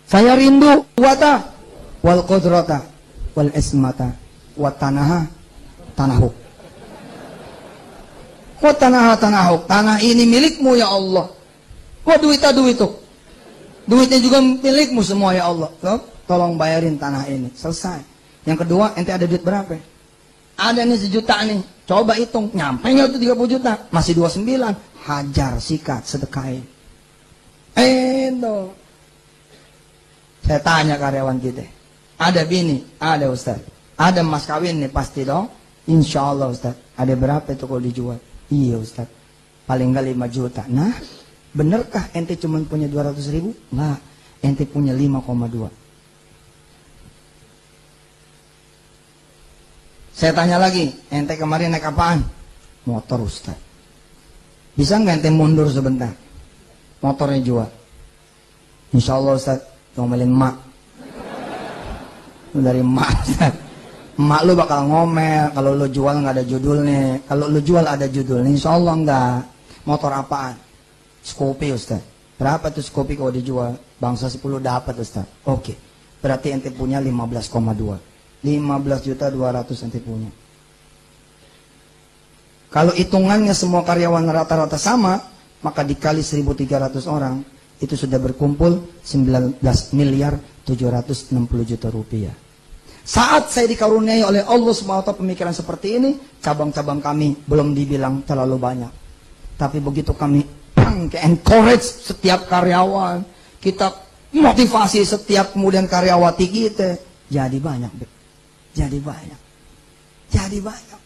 Saya rindu wata wal qudrata wal ismata wa tanaha tanahuk. Wa tanaha tanahuk. Tanah ini milikmu ya Allah. Wa duita duituk. Duitnya juga milikmu semua ya Allah. Tolong bayarin tanah ini. Selesai. Yang kedua, ente ada duit berapa? Ada nih 1 juta nih. Coba hitung. Nyampe nggak tuh 30 juta? Masih 29. Hajar, sikat, sedekahin. Itu. Saya tanya karyawan kita. Ada bini? Ada Ustaz. Ada mas kawin nih pasti dong. Insya Allah Ustaz. Ada berapa itu kalau dijual? Iya Ustaz. Paling nggak 5 juta. Nah, benerkah ente cuma punya 200 ribu? Nggak. Ente punya 5,2. Saya tanya lagi. Ente kemarin naik apaan? Motor Ustaz. Bisa nggak ente mundur sebentar? Motornya jual. Insya Allah Ustaz. Ngomelin emak. Dari emak Ustaz. Emak lu bakal ngomel kalau lu jual nggak ada judulnya. Kalau lu jual ada judulnya, insya Allah nggak. Motor apaan? Scoopy Ustaz. Berapa tuh Scoopy kalau dijual? Bangsa 10 dapat Ustaz. Oke. Berarti ente punya 15,2. 15.200.000 ente punya. Kalau hitungannya semua karyawan rata-rata sama, maka dikali 1.300 orang, itu sudah berkumpul 19.760 juta rupiah. Saat saya dikaruniai oleh Allah SWT pemikiran seperti ini, cabang-cabang kami belum dibilang terlalu banyak. Tapi begitu kami encourage setiap karyawan, kita motivasi setiap kemudian karyawati kita, jadi banyak. Jadi banyak. Jadi banyak.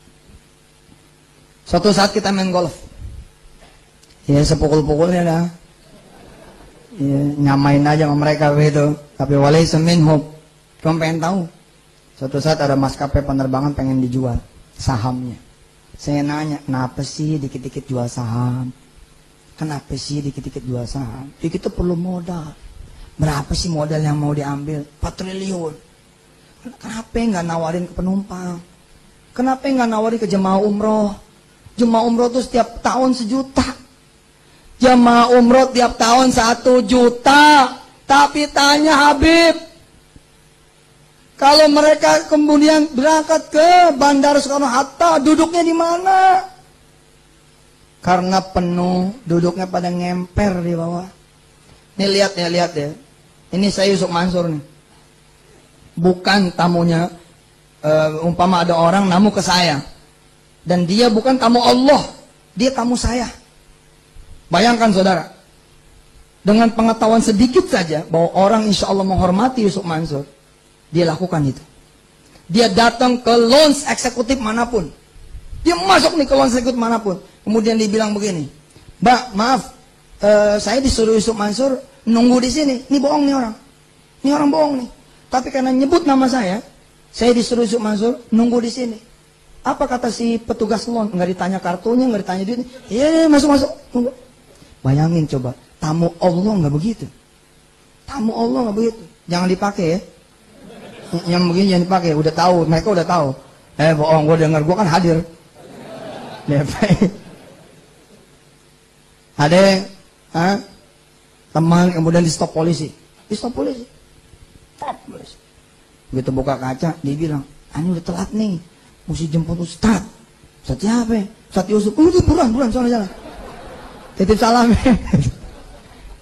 Suatu saat kita main golf. Ya sepukul-pukulnya dah. Ya, nyamain aja sama mereka begitu. Tapi walaysa minhum. Cuma pengen tahu. Suatu saat ada maskapai penerbangan pengen dijual sahamnya. Saya nanya, kenapa sih dikit-dikit jual saham? Kenapa sih dikit-dikit jual saham? Ya kita perlu modal. Berapa sih modal yang mau diambil? 4 triliun. Kenapa nggak nawarin ke penumpang? Kenapa nggak nawarin ke jemaah umroh? Jemaah umroh tuh setiap tahun 1 juta. Jemaah umroh tiap tahun 1 juta. Tapi tanya Habib, kalau mereka kemudian berangkat ke Bandara Soekarno-Hatta, duduknya di mana? Karena penuh, duduknya pada ngemper di bawah. Nih lihat ya. Ini saya Yusuf Mansur nih. Bukan tamunya, umpama ada orang namu ke saya. Dan dia bukan tamu Allah, dia tamu saya. Bayangkan saudara, dengan pengetahuan sedikit saja bahwa orang insya Allah menghormati Yusuf Mansur, dia lakukan itu. Dia datang ke lounge eksekutif manapun. Dia masuk nih ke lounge eksekutif manapun. Kemudian dibilang begini, Mbak, maaf, saya disuruh Yusuf Mansur nunggu di sini. Ini bohong nih orang. Ini orang bohong nih. Tapi karena nyebut nama saya disuruh Yusuf Mansur nunggu di sini. Apa kata si petugas lounge? Nggak ditanya kartunya, nggak ditanya duitnya. Iya, masuk. Tunggu. Bayangin coba, tamu Allah nggak begitu. Tamu Allah nggak begitu. Jangan dipakai ya. Yang begini jangan dipakai. Udah tahu, mereka udah tahu. Bohong, gue dengar, gue kan hadir. Ada teman kemudian di stop polisi. Di stop polisi. Begitu buka kaca, dia bilang, "Ani udah telat nih, mesti jemput Ustadz." Ustadz siapa? Ustadz Yusuf. Udah buruan, jalan. Titip salam.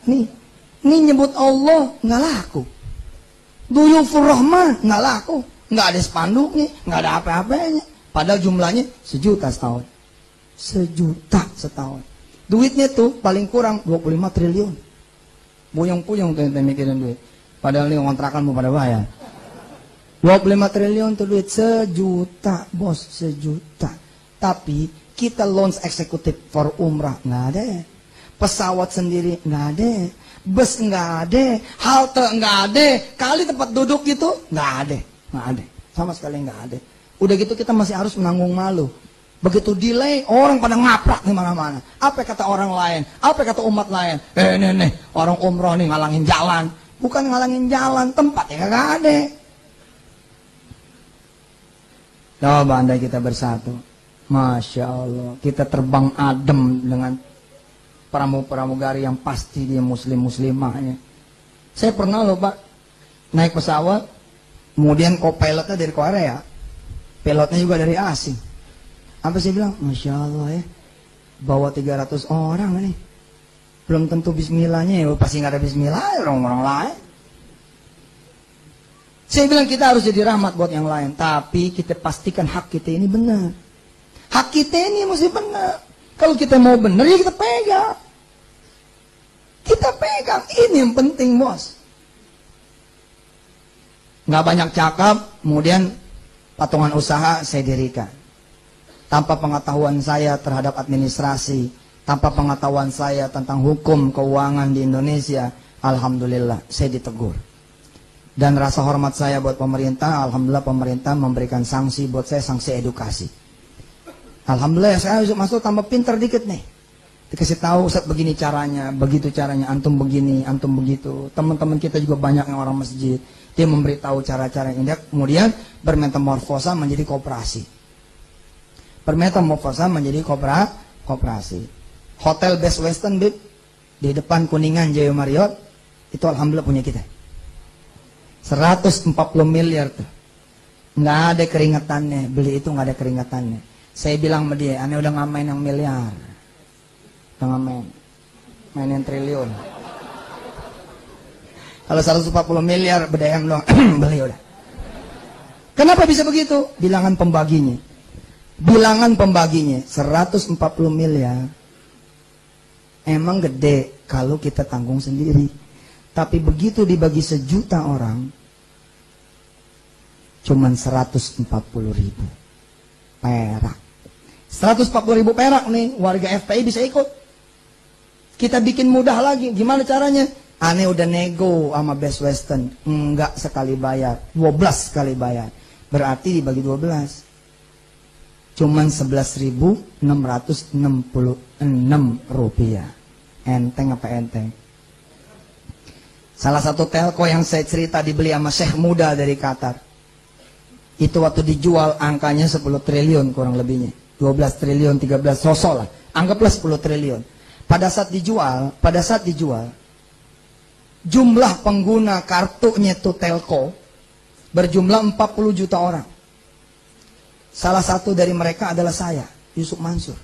Nih nyebut Allah nggak laku. Duyufur Rahman nggak laku, nggak ada spanduknya, nggak ada apa-apanya. Padahal jumlahnya 1 juta setahun. 1 juta setahun. Duitnya tuh paling kurang 25 triliun. Buyung-buyung tuh yang mikirin duit. Padahal ini kontrakan mau pada bayar. 25 triliun tuh duit 1 juta, bos, 1 juta. Tapi kita launch eksekutif for umrah nggak ada. Pesawat sendiri nggak ada. Bus nggak ada, halte nggak ada, kali tempat duduk gitu nggak ada, sama sekali nggak ada. Udah gitu kita masih harus menanggung malu. Begitu delay orang pada ngaprak di mana-mana. Apa kata orang lain? Apa kata umat lain? Nih orang umroh nih ngalangin jalan. Bukan ngalangin jalan, tempatnya nggak ada. Coba andai kita bersatu, Masya Allah, kita terbang adem dengan pramugari yang pasti dia muslimahnya. Saya pernah loh Pak naik pesawat, kemudian co-pilotnya dari Korea, pilotnya juga dari asing. Apa sih bilang? Masya Allah ya, bawa 300 orang nih. Belum tentu bismillahnya ya, pasti nggak ada bismillah orang-orang lain. Saya bilang kita harus jadi rahmat buat yang lain, tapi kita pastikan hak kita ini benar. Hak kita ini mesti benar. Kalau kita mau benar ya kita pegang. Kita pegang, ini yang penting bos. Nggak banyak cakap, kemudian patungan usaha saya dirikan. Tanpa pengetahuan saya terhadap administrasi, tanpa pengetahuan saya tentang hukum keuangan di Indonesia, alhamdulillah saya ditegur. Dan rasa hormat saya buat pemerintah, alhamdulillah pemerintah memberikan sanksi buat saya, sanksi edukasi. Alhamdulillah saya masuk tambah pinter dikit nih. Dikasih tahu Ustaz begini caranya, begitu caranya, antum begini, antum begitu. Teman-teman kita juga banyak yang orang masjid. Dia memberitahu cara-cara yang indah, kemudian bermetamorfosa menjadi koperasi. Bermetamorfosa menjadi koperasi. Hotel Best Western Bib di depan Kuningan Jaya Marriott itu alhamdulillah punya kita. 140 miliar tuh. Nggak ada keringatannya, beli itu nggak ada keringatannya. Saya bilang sama dia, aneh udah ngamain yang miliar. Udah ngamain. Mainin triliun. Kalau 140 miliar, bedayang doang. Beli udah. Kenapa bisa begitu? Bilangan pembaginya. Bilangan pembaginya 140 miliar. Emang gede kalau kita tanggung sendiri. Tapi begitu dibagi 1 juta orang, cuman 140 ribu perak. 140 ribu perak nih, warga FPI bisa ikut. Kita bikin mudah lagi. Gimana caranya? Aneh udah nego sama Best Western. Enggak sekali bayar, 12 kali bayar. Berarti dibagi 12. Cuman 11.666 rupiah. Enteng apa enteng? Salah satu telco yang saya cerita dibeli sama Syekh muda dari Qatar. Itu waktu dijual angkanya 10 triliun kurang lebihnya. 12 triliun, 13 sosok lah. Anggaplah 10 triliun. Pada saat dijual, jumlah pengguna kartunya itu telco berjumlah 40 juta orang. Salah satu dari mereka adalah saya, Yusuf Mansur.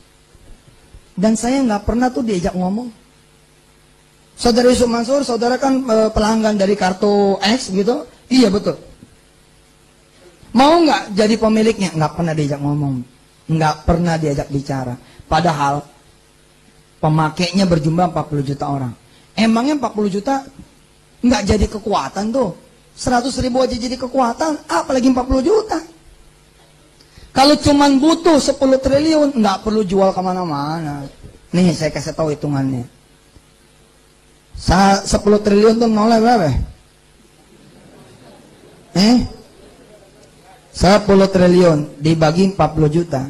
Dan saya nggak pernah tuh diajak ngomong. Saudara Yusuf Mansur, saudara kan pelanggan dari kartu X gitu? Iya betul. Mau nggak jadi pemiliknya? Nggak pernah diajak ngomong, nggak pernah diajak bicara. Padahal pemakainya berjumlah 40 juta orang. Emangnya 40 juta nggak jadi kekuatan tuh? 100 ribu aja jadi kekuatan, apalagi 40 juta. Kalau cuman butuh 10 triliun, nggak perlu jual kemana-mana. Nih saya kasih tahu hitungannya. 10 triliun tuh nolnya berapa? 10 triliun dibagi 40 juta.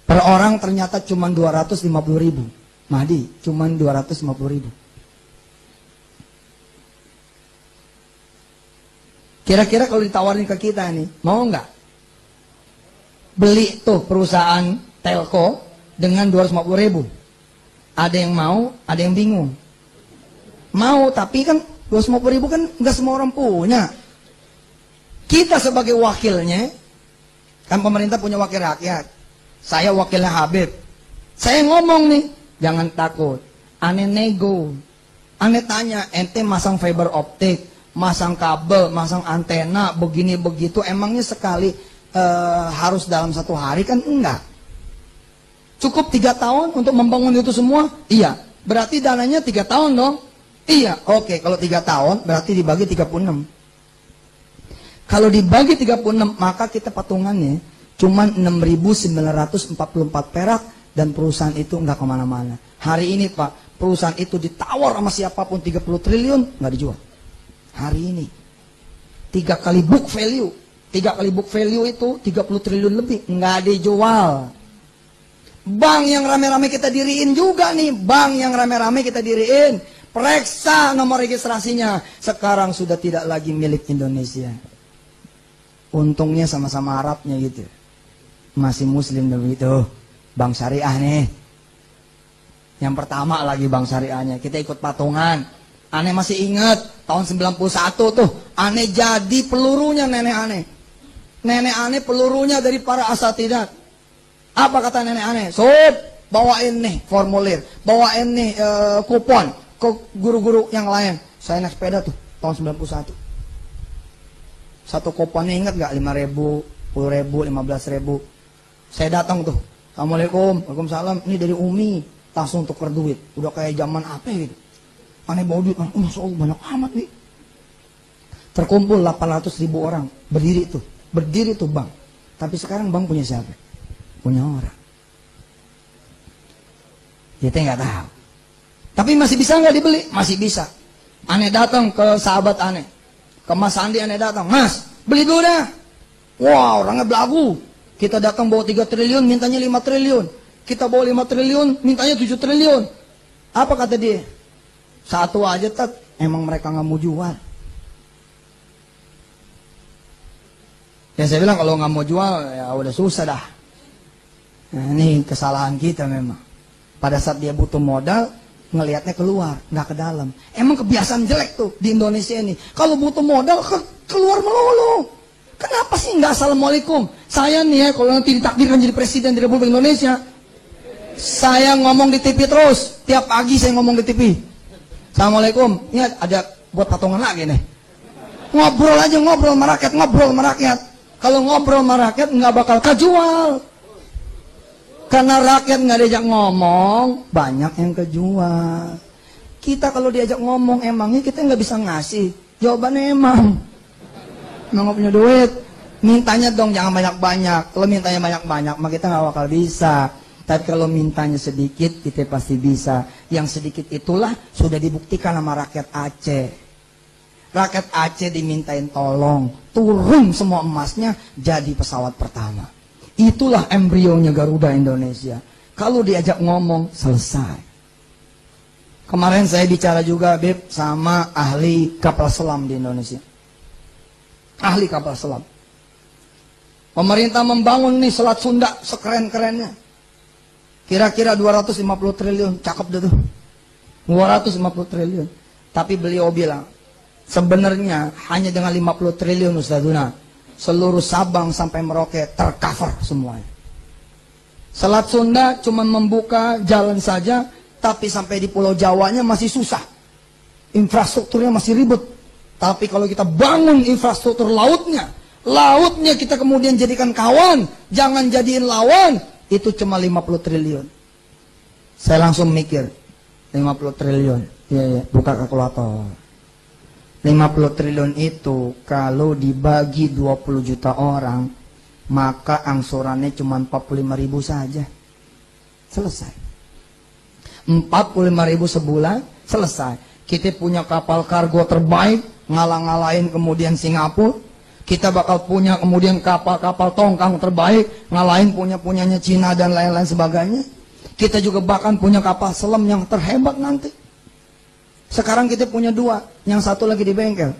Per orang ternyata cuma 250 ribu. Mahdi, cuma 250 ribu. Kira-kira kalau ditawarin ke kita nih, mau nggak? Beli tuh perusahaan telco dengan 250 ribu. Ada yang mau, ada yang bingung. Mau, tapi kan 250 ribu kan nggak semua orang punya. Kita sebagai wakilnya, kan pemerintah punya wakil rakyat. Saya wakilnya Habib. Saya ngomong nih, jangan takut. Aneh nego. Aneh tanya, ente masang fiber optik, masang kabel, masang antena, begini begitu. Emangnya sekali harus dalam 1 hari kan? Enggak. Cukup 3 tahun untuk membangun itu semua? Iya. Berarti dananya 3 tahun dong? Iya. Oke, kalau 3 tahun berarti dibagi 36. Kalau dibagi 36, maka kita patungannya cuma 6.944 perak dan perusahaan itu nggak kemana-mana. Hari ini Pak, perusahaan itu ditawar sama siapapun 30 triliun, nggak dijual. Hari ini. 3 kali book value. 3 kali book value itu 30 triliun lebih, nggak dijual. Bank yang rame-rame kita diriin juga nih. Bank yang rame-rame kita diriin. Periksa nomor registrasinya. Sekarang sudah tidak lagi milik Indonesia. Untungnya sama-sama Arabnya gitu. Masih Muslim dan begitu. Bank syariah nih. Yang pertama lagi Bank Syariahnya, kita ikut patungan. Aneh masih ingat tahun 91 tuh, aneh jadi pelurunya nenek aneh. Nenek aneh pelurunya dari para asatidat. Apa kata nenek aneh? Sob, bawain nih formulir, bawain nih kupon ke guru-guru yang lain. Saya naik sepeda tuh tahun 91. Satu kuponnya ingat gak? 5.000, 10.000, 15.000. Saya datang tuh, Assalamualaikum, Waalaikumsalam. Ini dari Umi. Langsung tuker duit, udah kayak zaman apa gitu. Aneh bawa duit, Masya Allah banyak amat nih. Terkumpul 800.000 orang, berdiri tuh bank. Tapi sekarang bank punya siapa? Punya orang. Kita nggak tahu. Tapi masih bisa nggak dibeli? Masih bisa. Aneh datang ke sahabat aneh, ke Mas Andi, aneh datang, Mas, beli dulu dah. Wah, orangnya belagu. Kita datang bawa 3 triliun, mintanya 5 triliun. Kita bawa 5 triliun, mintanya 7 triliun. Apa kata dia? Satu aja, Tat. Emang mereka nggak mau jual. Ya saya bilang kalau nggak mau jual, ya udah susah dah. Nah, ini kesalahan kita memang. Pada saat dia butuh modal, ngelihatnya keluar, nggak ke dalam. Emang kebiasaan jelek tuh di Indonesia ini. Kalau butuh modal, keluar melulu. Kenapa sih nggak Assalamualaikum? Saya nih ya, kalau nanti ditakdirkan jadi presiden di Republik Indonesia, saya ngomong di TV terus. Tiap pagi saya ngomong di TV. Assalamualaikum. Ini ada buat patungan lagi nih. Ngobrol aja, ngobrol sama rakyat. Kalau ngobrol sama rakyat nggak bakal kejual. Karena rakyat nggak diajak ngomong, banyak yang kejual. Kita kalau diajak ngomong, emangnya kita nggak bisa ngasih? Jawabannya emang nggak punya duit. Mintanya dong jangan banyak-banyak. Kalau mintanya banyak-banyak, maka kita nggak bakal bisa. Tapi kalau mintanya sedikit, kita pasti bisa. Yang sedikit itulah sudah dibuktikan sama rakyat Aceh. Rakyat Aceh dimintain tolong, turun semua emasnya, jadi pesawat pertama. Itulah embrionya Garuda Indonesia. Kalau diajak ngomong, selesai. Kemarin saya bicara juga, Beb, sama ahli kapal selam di Indonesia. Ahli kapal selam. Pemerintah membangun nih Selat Sunda sekeren-kerennya. Kira-kira 250 triliun, cakep deh tuh. 250 triliun. Tapi beliau bilang, sebenarnya hanya dengan 50 triliun Ustazuna, seluruh Sabang sampai Merauke tercover semuanya. Selat Sunda cuma membuka jalan saja, tapi sampai di Pulau Jawanya masih susah. Infrastrukturnya masih ribet. Tapi kalau kita bangun infrastruktur lautnya kita kemudian jadikan kawan, jangan jadiin lawan, itu cuma 50 triliun. Saya langsung mikir, 50 triliun. Iya, buka kalkulator. 50 triliun itu kalau dibagi 20 juta orang, maka angsurannya cuma 45.000 saja. Selesai. 45.000 sebulan, selesai. Kita punya kapal kargo terbaik, ngalah-ngalahin kemudian Singapura. Kita bakal punya kemudian kapal-kapal tongkang terbaik, ngalahin punyanya Cina dan lain-lain sebagainya. Kita juga bahkan punya kapal selam yang terhebat nanti. Sekarang kita punya 2, yang satu lagi di bengkel.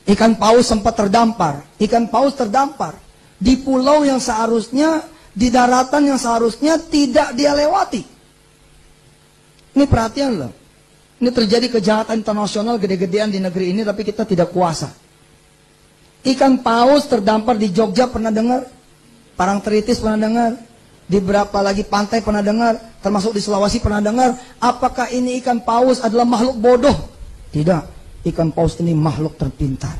Ikan paus sempat terdampar. Ikan paus terdampar di pulau yang seharusnya, di daratan yang seharusnya tidak dia lewati. Ini perhatian loh. Ini terjadi kejahatan internasional gede-gedean di negeri ini, tapi kita tidak kuasa. Ikan paus terdampar di Jogja, pernah dengar? Parangtritis pernah dengar? Di berapa lagi pantai pernah dengar? Termasuk di Sulawesi pernah dengar? Apakah ini ikan paus adalah makhluk bodoh? Tidak. Ikan paus ini makhluk terpintar.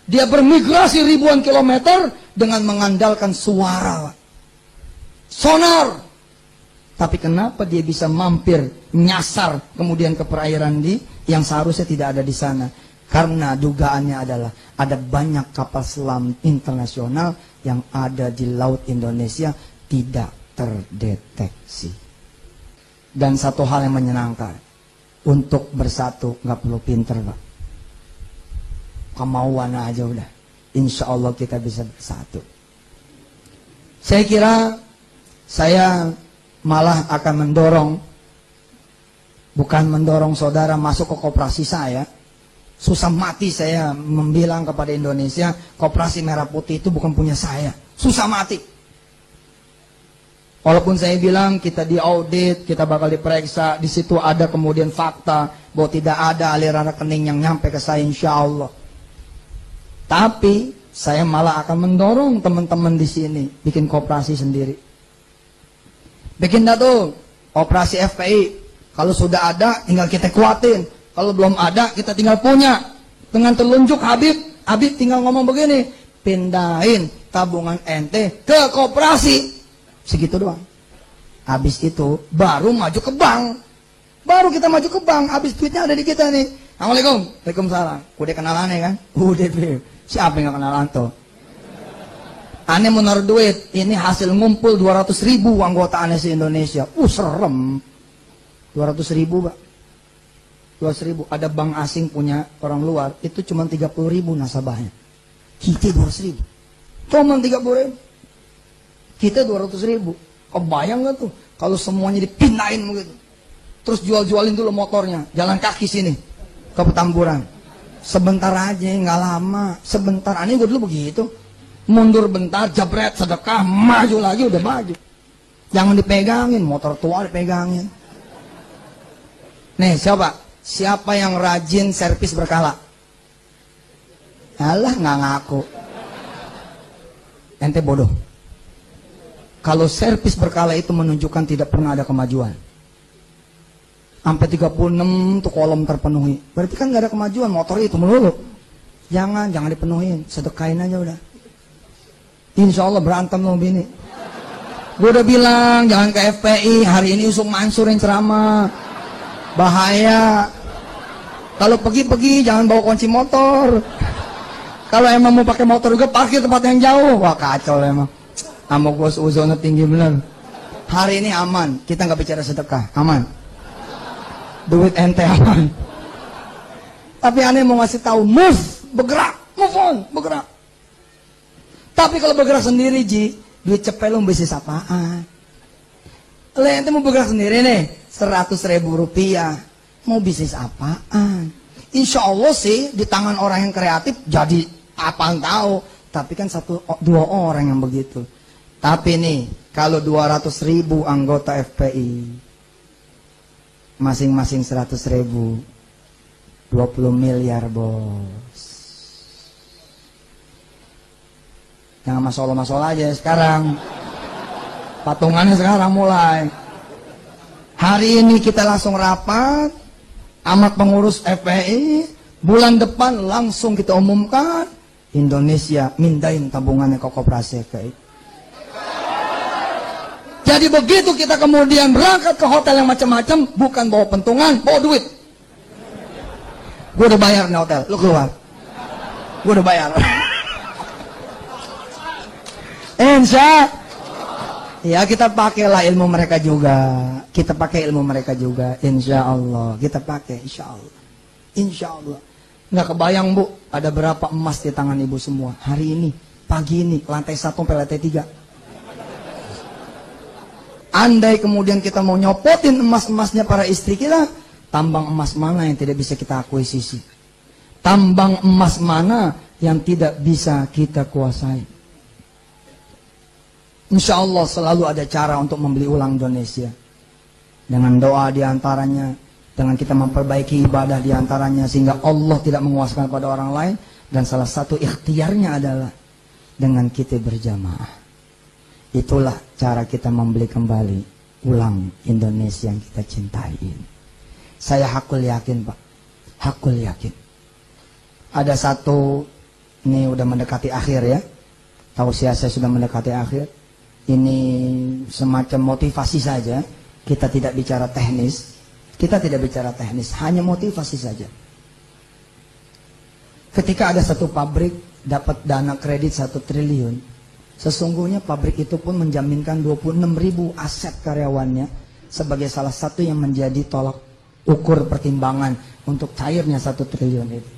Dia bermigrasi ribuan kilometer dengan mengandalkan suara. Sonar. Tapi kenapa dia bisa mampir, nyasar kemudian ke perairan yang seharusnya tidak ada di sana? Karena dugaannya adalah ada banyak kapal selam internasional yang ada di laut Indonesia tidak terdeteksi. Dan satu hal yang menyenangkan, untuk bersatu nggak perlu pinter, Pak. Kemauan aja udah. Insya Allah kita bisa bersatu. Saya kira saya malah akan mendorong, bukan mendorong saudara masuk ke koperasi saya. Susah mati saya membilang kepada Indonesia, koperasi Merah Putih itu bukan punya saya. Susah mati. Walaupun saya bilang kita diaudit, kita bakal diperiksa, di situ ada kemudian fakta bahwa tidak ada aliran rekening yang nyampe ke saya, insya Allah. Tapi saya malah akan mendorong teman-teman di sini bikin koperasi sendiri. Bikin dah tuh operasi FPI. Kalau sudah ada, tinggal kita kuatin. Kalau belum ada, kita tinggal punya. Dengan telunjuk Habib tinggal ngomong begini, pindahin tabungan ente ke koperasi. Segitu doang. Habis itu baru maju ke bank. Baru kita maju ke bank. Habis duitnya ada di kita nih. Assalamualaikum. Waalaikumsalam. Udah kenalan ya kan? Udah. Siapa yang gak kenalan tuh? Aneh mau naruh duit. Ini hasil ngumpul 200.000 anggota aneh se Indonesia. Serem. 200.000 Pak. 200.000. Ada bank asing punya orang luar. Itu cuma 30.000 nasabahnya. Kita 200.000. Cuma 30.000. Kita 200.000. Kebayang gak tuh kalau semuanya dipindahin begitu? Terus jual-jualin dulu motornya, jalan kaki sini ke Petamburan. Sebentar aja, nggak lama. Sebentar, aneh gue dulu begitu. Mundur bentar, jabret, sedekah, maju lagi, udah maju. Jangan dipegangin, motor tua dipegangin. Nih, siapa yang rajin servis berkala? Alah, nggak ngaku. Ente bodoh. Kalau servis berkala itu menunjukkan tidak pernah ada kemajuan. Sampai 36 tuh kolom terpenuhi. Berarti kan nggak ada kemajuan, motor itu melulu. Jangan dipenuhin, sedekain aja udah. Insya Allah berantem lo bini. Gue udah bilang jangan ke FPI. Hari ini Usung Mansur yang ceramah. Bahaya. Kalau pergi jangan bawa kunci motor. Kalau emang mau pakai motor juga parkir tempat yang jauh. Wah kacau emang. Sama gue seuzonnya tinggi bener. Hari ini aman, kita nggak bicara sedekah, aman. Duit ente aman. Tapi aneh mau ngasih tahu, bergerak, move on, bergerak. Tapi kalau bergerak sendiri Ji, duit cepet lu bisnis apaan? Lo ente mau bergerak sendiri nih, 100.000 rupiah, mau bisnis apaan? Insya Allah sih di tangan orang yang kreatif jadi apaan tahu. Tapi kan 1-2 orang yang begitu. Tapi nih, kalau 200.000 anggota FPI, masing-masing 100.000, 20 miliar bos. Jangan masalah aja sekarang. Patungannya sekarang mulai. Hari ini kita langsung rapat, amat pengurus FPI, bulan depan langsung kita umumkan, Indonesia mindahin tabungannya ke koperasi FPI. Jadi begitu kita kemudian berangkat ke hotel yang macam-macam, bukan bawa pentungan, bawa duit. Gue udah bayar nih hotel, lu keluar. Gue udah bayar. Insya ya kita pakailah ilmu mereka juga. Kita pakai ilmu mereka juga. Insya Allah. Kita pakai, insya Allah. Insya Allah. Nggak kebayang Bu, ada berapa emas di tangan ibu semua. Hari ini, pagi ini, lantai 1 sampai lantai 3. Andai kemudian kita mau nyopotin emas-emasnya para istri kita, tambang emas mana yang tidak bisa kita akuisisi? Tambang emas mana yang tidak bisa kita kuasai? Insya Allah selalu ada cara untuk membeli ulang Indonesia. Dengan doa diantaranya, dengan kita memperbaiki ibadah diantaranya, sehingga Allah tidak menguaskan pada orang lain. Dan salah satu ikhtiarnya adalah dengan kita berjamaah. Itulah cara kita membeli kembali ulang Indonesia yang kita cintai. Saya hakul yakin Pak, hakul yakin. Ada satu, ini udah mendekati akhir ya. Tausiah saya sudah mendekati akhir. Ini semacam motivasi saja. Kita tidak bicara teknis. Kita tidak bicara teknis, hanya motivasi saja. Ketika ada satu pabrik dapat dana kredit 1 triliun, sesungguhnya pabrik itu pun menjaminkan 26.000 aset karyawannya sebagai salah satu yang menjadi tolak ukur pertimbangan untuk cairnya 1 triliun itu.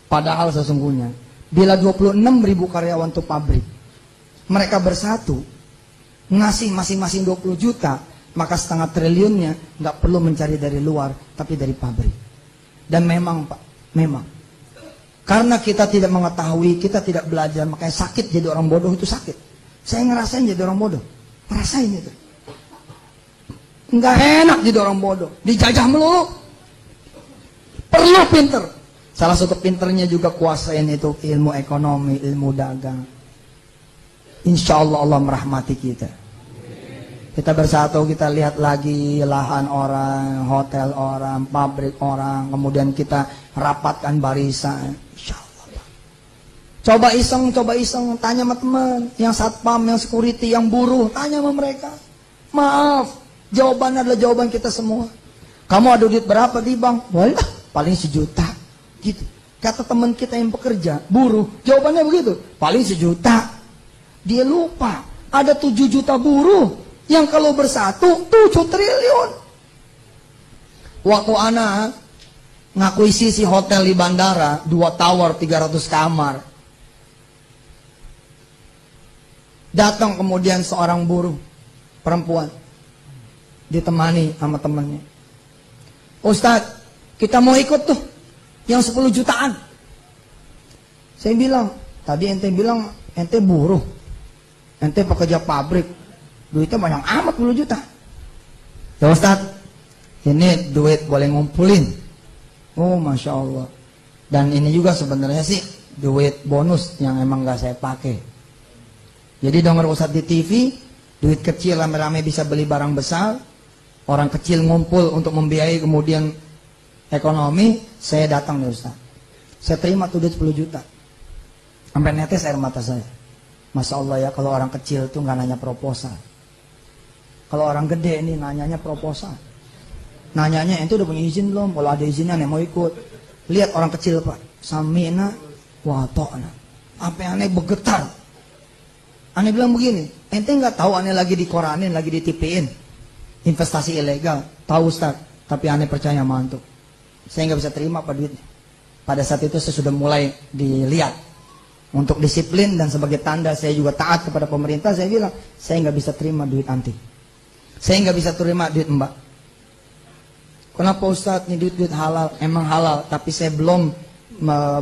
Padahal sesungguhnya bila 26.000 karyawan itu pabrik, mereka bersatu ngasih masing-masing 20 juta, maka setengah triliunnya nggak perlu mencari dari luar, tapi dari pabrik. Dan memang Pak, memang karena kita tidak mengetahui, kita tidak belajar, makanya sakit jadi orang bodoh itu sakit. Saya ngerasain jadi orang bodoh, ngerasain itu. Nggak enak jadi orang bodoh, dijajah melulu. Perlu pinter. Salah satu pinternya juga kuasain itu ilmu ekonomi, ilmu dagang. Insya Allah Allah merahmati kita. Kita bersatu, kita lihat lagi lahan orang, hotel orang, pabrik orang, kemudian kita rapatkan barisan. Insya Allah. Coba iseng, tanya sama teman, yang satpam, yang security, yang buruh, tanya sama mereka. Maaf, jawabannya adalah jawaban kita semua. Kamu ada duit berapa di bank? Walah, paling 1 juta. Gitu. Kata teman kita yang pekerja, buruh, jawabannya begitu, paling 1 juta. Dia lupa, ada 7 juta buruh yang kalau bersatu 7 triliun. Waktu anak ngakuisisi hotel di bandara, 2 tower 300 kamar. Datang kemudian seorang buruh perempuan, ditemani sama temannya. Ustadz, kita mau ikut tuh yang 10 jutaan. Saya bilang, tadi ente bilang ente buruh, ente pekerja pabrik, duitnya banyak amat 10 juta. Ya Ustadz, ini duit boleh ngumpulin. Oh Masya Allah. Dan ini juga sebenarnya sih duit bonus yang emang gak saya pakai. Jadi denger Ustadz di TV, duit kecil rame-rame bisa beli barang besar. Orang kecil ngumpul untuk membiayai kemudian ekonomi. Saya datang nih Ustaz, saya terima tuh duit 10 juta. Sampai netes air mata saya. Masya Allah ya, kalau orang kecil tuh nggak nanya proposal. Kalau orang gede ini nanyanya proposal. Nanyanya ente udah punya izin belum? Kalau ada izinnya nih mau ikut. Lihat orang kecil Pak, samina wa ta'na. Apa aneh bergetar. Aneh bilang begini, ente nggak tahu aneh lagi dikoranin, lagi ditipiin investasi ilegal. Tahu Ustaz, tapi aneh percaya sama antum. Saya nggak bisa terima Pak duitnya. Pada saat itu saya sudah mulai dilihat untuk disiplin, dan sebagai tanda saya juga taat kepada pemerintah. Saya bilang, saya nggak bisa terima duit anti. Saya nggak bisa terima duit Mbak. Kenapa Ustaz? Ini duit halal, emang halal, tapi saya belum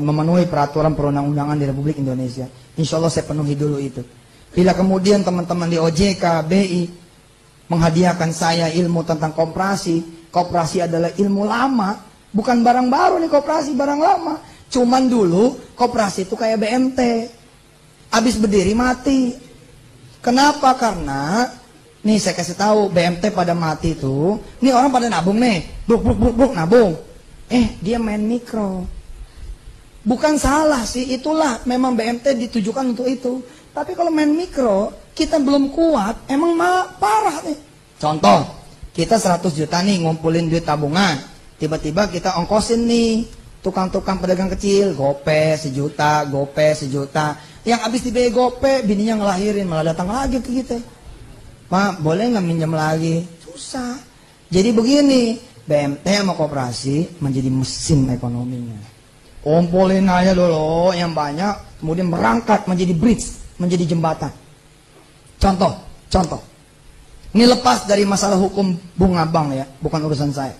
memenuhi peraturan perundang-undangan di Republik Indonesia. Insya Allah saya penuhi dulu itu. Bila kemudian teman-teman di OJK, BI menghadiahkan saya ilmu tentang koperasi. Koperasi adalah ilmu lama, bukan barang baru nih, koperasi barang lama. Cuman dulu koperasi itu kayak BMT, habis berdiri mati. Kenapa? Karena nih saya kasih tahu, BMT pada mati tuh, nih orang pada nabung nih, bruk nabung. Dia main mikro. Bukan salah sih, itulah memang BMT ditujukan untuk itu. Tapi kalau main mikro, kita belum kuat, emang parah nih. Contoh, kita 100 juta nih ngumpulin duit tabungan. Tiba-tiba kita ongkosin nih tukang-tukang pedagang kecil, gope 1 juta, gope 1 juta. Yang habis dibayar gope, bininya ngelahirin, malah datang lagi ke kita. Pak, boleh nggak minjem lagi? Susah. Jadi begini, BMT sama koperasi menjadi mesin ekonominya. Kumpulin aja dulu yang banyak, kemudian berangkat menjadi bridge, menjadi jembatan. Contoh. Ini lepas dari masalah hukum Bung Abang ya, bukan urusan saya.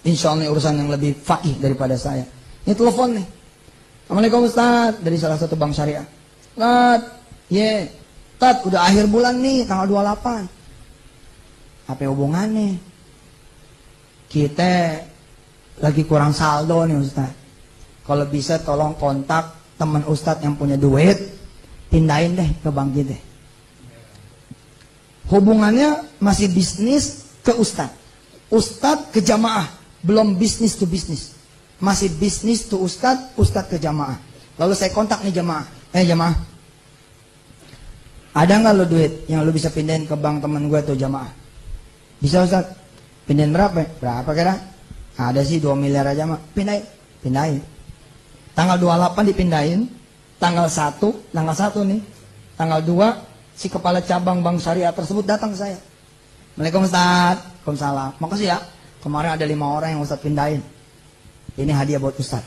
Insya Allah ini urusan yang lebih faqih daripada saya. Ini telepon nih. Assalamualaikum Ustaz, dari salah satu bank syariah. Ustaz, Ustaz, udah akhir bulan nih, tanggal 28. Apa hubungannya? Kita lagi kurang saldo nih Ustaz. Kalau bisa tolong kontak teman Ustaz yang punya duit, pindahin deh ke bank kita. Hubungannya masih bisnis ke Ustaz, Ustaz ke jamaah, belum bisnis to bisnis. Masih bisnis to Ustaz, Ustaz ke jamaah. Lalu saya kontak nih jamaah, jamaah, ada nggak lo duit yang lo bisa pindahin ke bank teman gue tuh jamaah? Bisa Ustaz. Pindahin berapa? Berapa kira? Ada sih 2 miliar aja mak. Pindahin. Tanggal 28 dipindahin. Tanggal 1 nih. Tanggal 2 si kepala cabang bank syariah tersebut datang ke saya. Assalamualaikum Ustaz. Waalaikumsalam. Makasih ya. Kemarin ada 5 orang yang Ustaz pindahin. Ini hadiah buat Ustaz.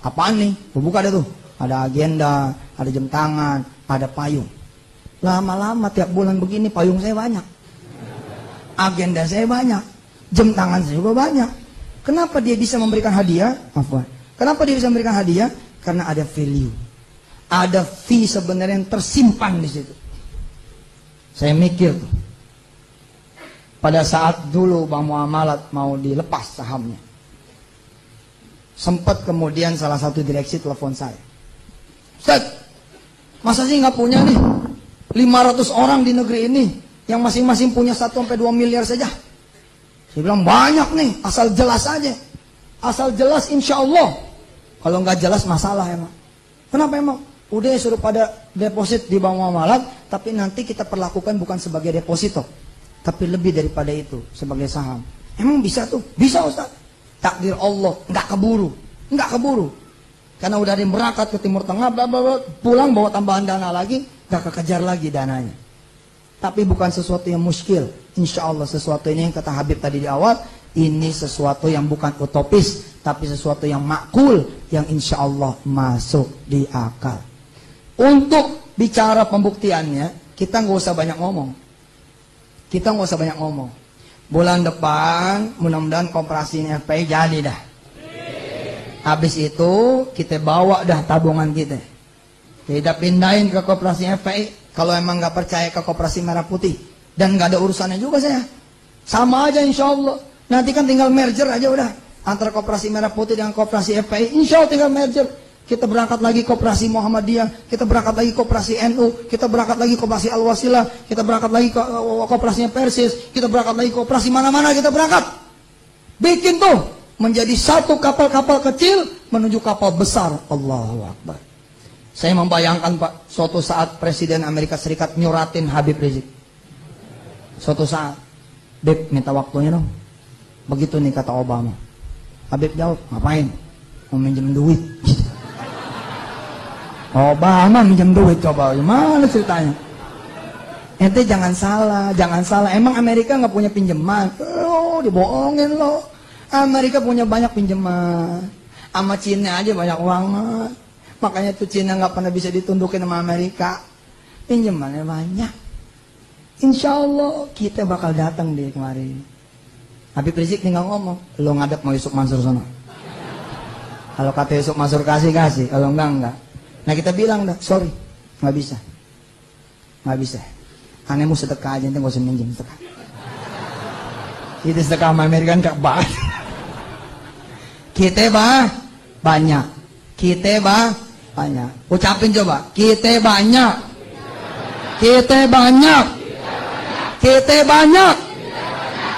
Apaan nih? Buka deh tuh. Ada agenda, ada jam tangan, ada payung. Lama-lama tiap bulan begini payung saya banyak. Agenda saya banyak. Jam tangan saya juga banyak. Kenapa dia bisa memberikan hadiah? Kenapa dia bisa memberikan hadiah? Karena ada value. Ada fee sebenarnya yang tersimpan di situ. Saya mikir tuh. pada saat dulu Bang Muamalat mau dilepas sahamnya. Sempat kemudian salah satu direksi telepon saya. Ustaz, masa sih nggak punya nih 500 orang di negeri ini yang masing-masing punya 1-2 miliar saja? Saya bilang banyak nih, asal jelas aja. Asal jelas insya Allah. Kalau nggak jelas masalah emang. Kenapa emang? Udah suruh pada deposit di Bank Muamalat, tapi nanti kita perlakukan bukan sebagai deposito, tapi lebih daripada itu, sebagai saham. Emang bisa tuh? Bisa Ustaz. Takdir Allah, nggak keburu. Nggak keburu. Karena udah ada yang berangkat ke Timur Tengah, bla bla bla, pulang bawa tambahan dana lagi, nggak kekejar lagi dananya. Tapi bukan sesuatu yang muskil. Insya Allah sesuatu ini yang kata Habib tadi di awal, ini sesuatu yang bukan utopis, tapi sesuatu yang makul, yang insya Allah masuk di akal. Untuk bicara pembuktiannya, kita nggak usah banyak ngomong. Kita nggak usah banyak ngomong. Bulan depan, mudah-mudahan koperasi FPI jadi dah. Habis itu, kita bawa dah tabungan kita. Kita pindahin ke koperasi FPI. Kalau emang nggak percaya ke koperasi Merah Putih. Dan nggak ada urusannya juga saya. Sama aja insya Allah. Nanti kan tinggal merger aja udah. Antara koperasi Merah Putih dengan koperasi FPI. Insya Allah tinggal merger. Kita berangkat lagi koperasi Muhammadiyah. Kita berangkat lagi koperasi NU. Kita berangkat lagi koperasi Al-Wasilah. Kita berangkat lagi ke koperasinya Persis. Kita berangkat lagi koperasi mana-mana kita berangkat. Bikin tuh. Menjadi satu kapal-kapal kecil menuju kapal besar. Allahu Akbar. Saya membayangkan Pak, suatu saat Presiden Amerika Serikat nyuratin Habib Rizik. Suatu saat, Beb minta waktunya dong. Begitu nih kata Obama. Habib jawab, ngapain? Mau minjem duit. Obama minjem duit, coba gimana ceritanya? Ente jangan salah. Emang Amerika nggak punya pinjaman? Oh, dibohongin lo. Amerika punya banyak pinjaman. Sama Cina aja banyak banget. Makanya tuh Cina nggak pernah bisa ditundukin sama Amerika. Pinjamannya banyak. Insya Allah kita bakal datang deh kemarin. Habib Rizik tinggal ngomong, lo ngadep mau Yusuf Mansur sana. Kalau kata Yusuf Mansur kasih, kalau enggak. Nah kita bilang dah, sorry, nggak bisa. Anehmu sedekah aja, ente nggak usah minjem sedekah. Itu sedekah sama Amerika kan banget. Kita banyak. Ucapin coba, kita banyak.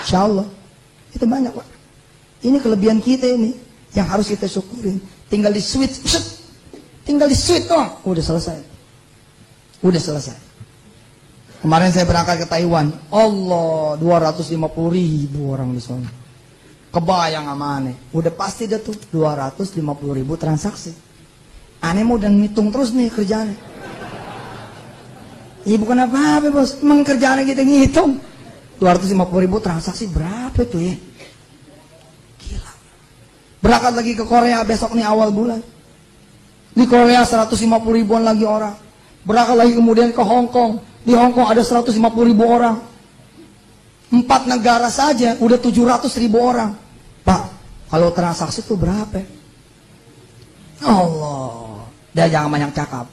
Insya Allah itu banyak Pak. Ini kelebihan kita ini yang harus kita syukurin. Tinggal di switch doang, udah selesai. Kemarin saya berangkat ke Taiwan, Allah 250.000 orang di sana. Kebayang sama aneh, udah pasti dah tuh 250.000 transaksi. Aneh mau dan ngitung terus nih kerjaannya. Iya bukan apa-apa bos, emang kerjaannya kita ngitung. 250.000 transaksi berapa tuh ya? Gila. Berangkat lagi ke Korea besok nih awal bulan. Di Korea 150.000-an lagi orang. Berangkat lagi kemudian ke Hong Kong. Di Hong Kong ada 150.000 orang. 4 negara saja udah 700.000 orang. Pak, kalau transaksi itu berapa? Allah. Dah jangan banyak cakap.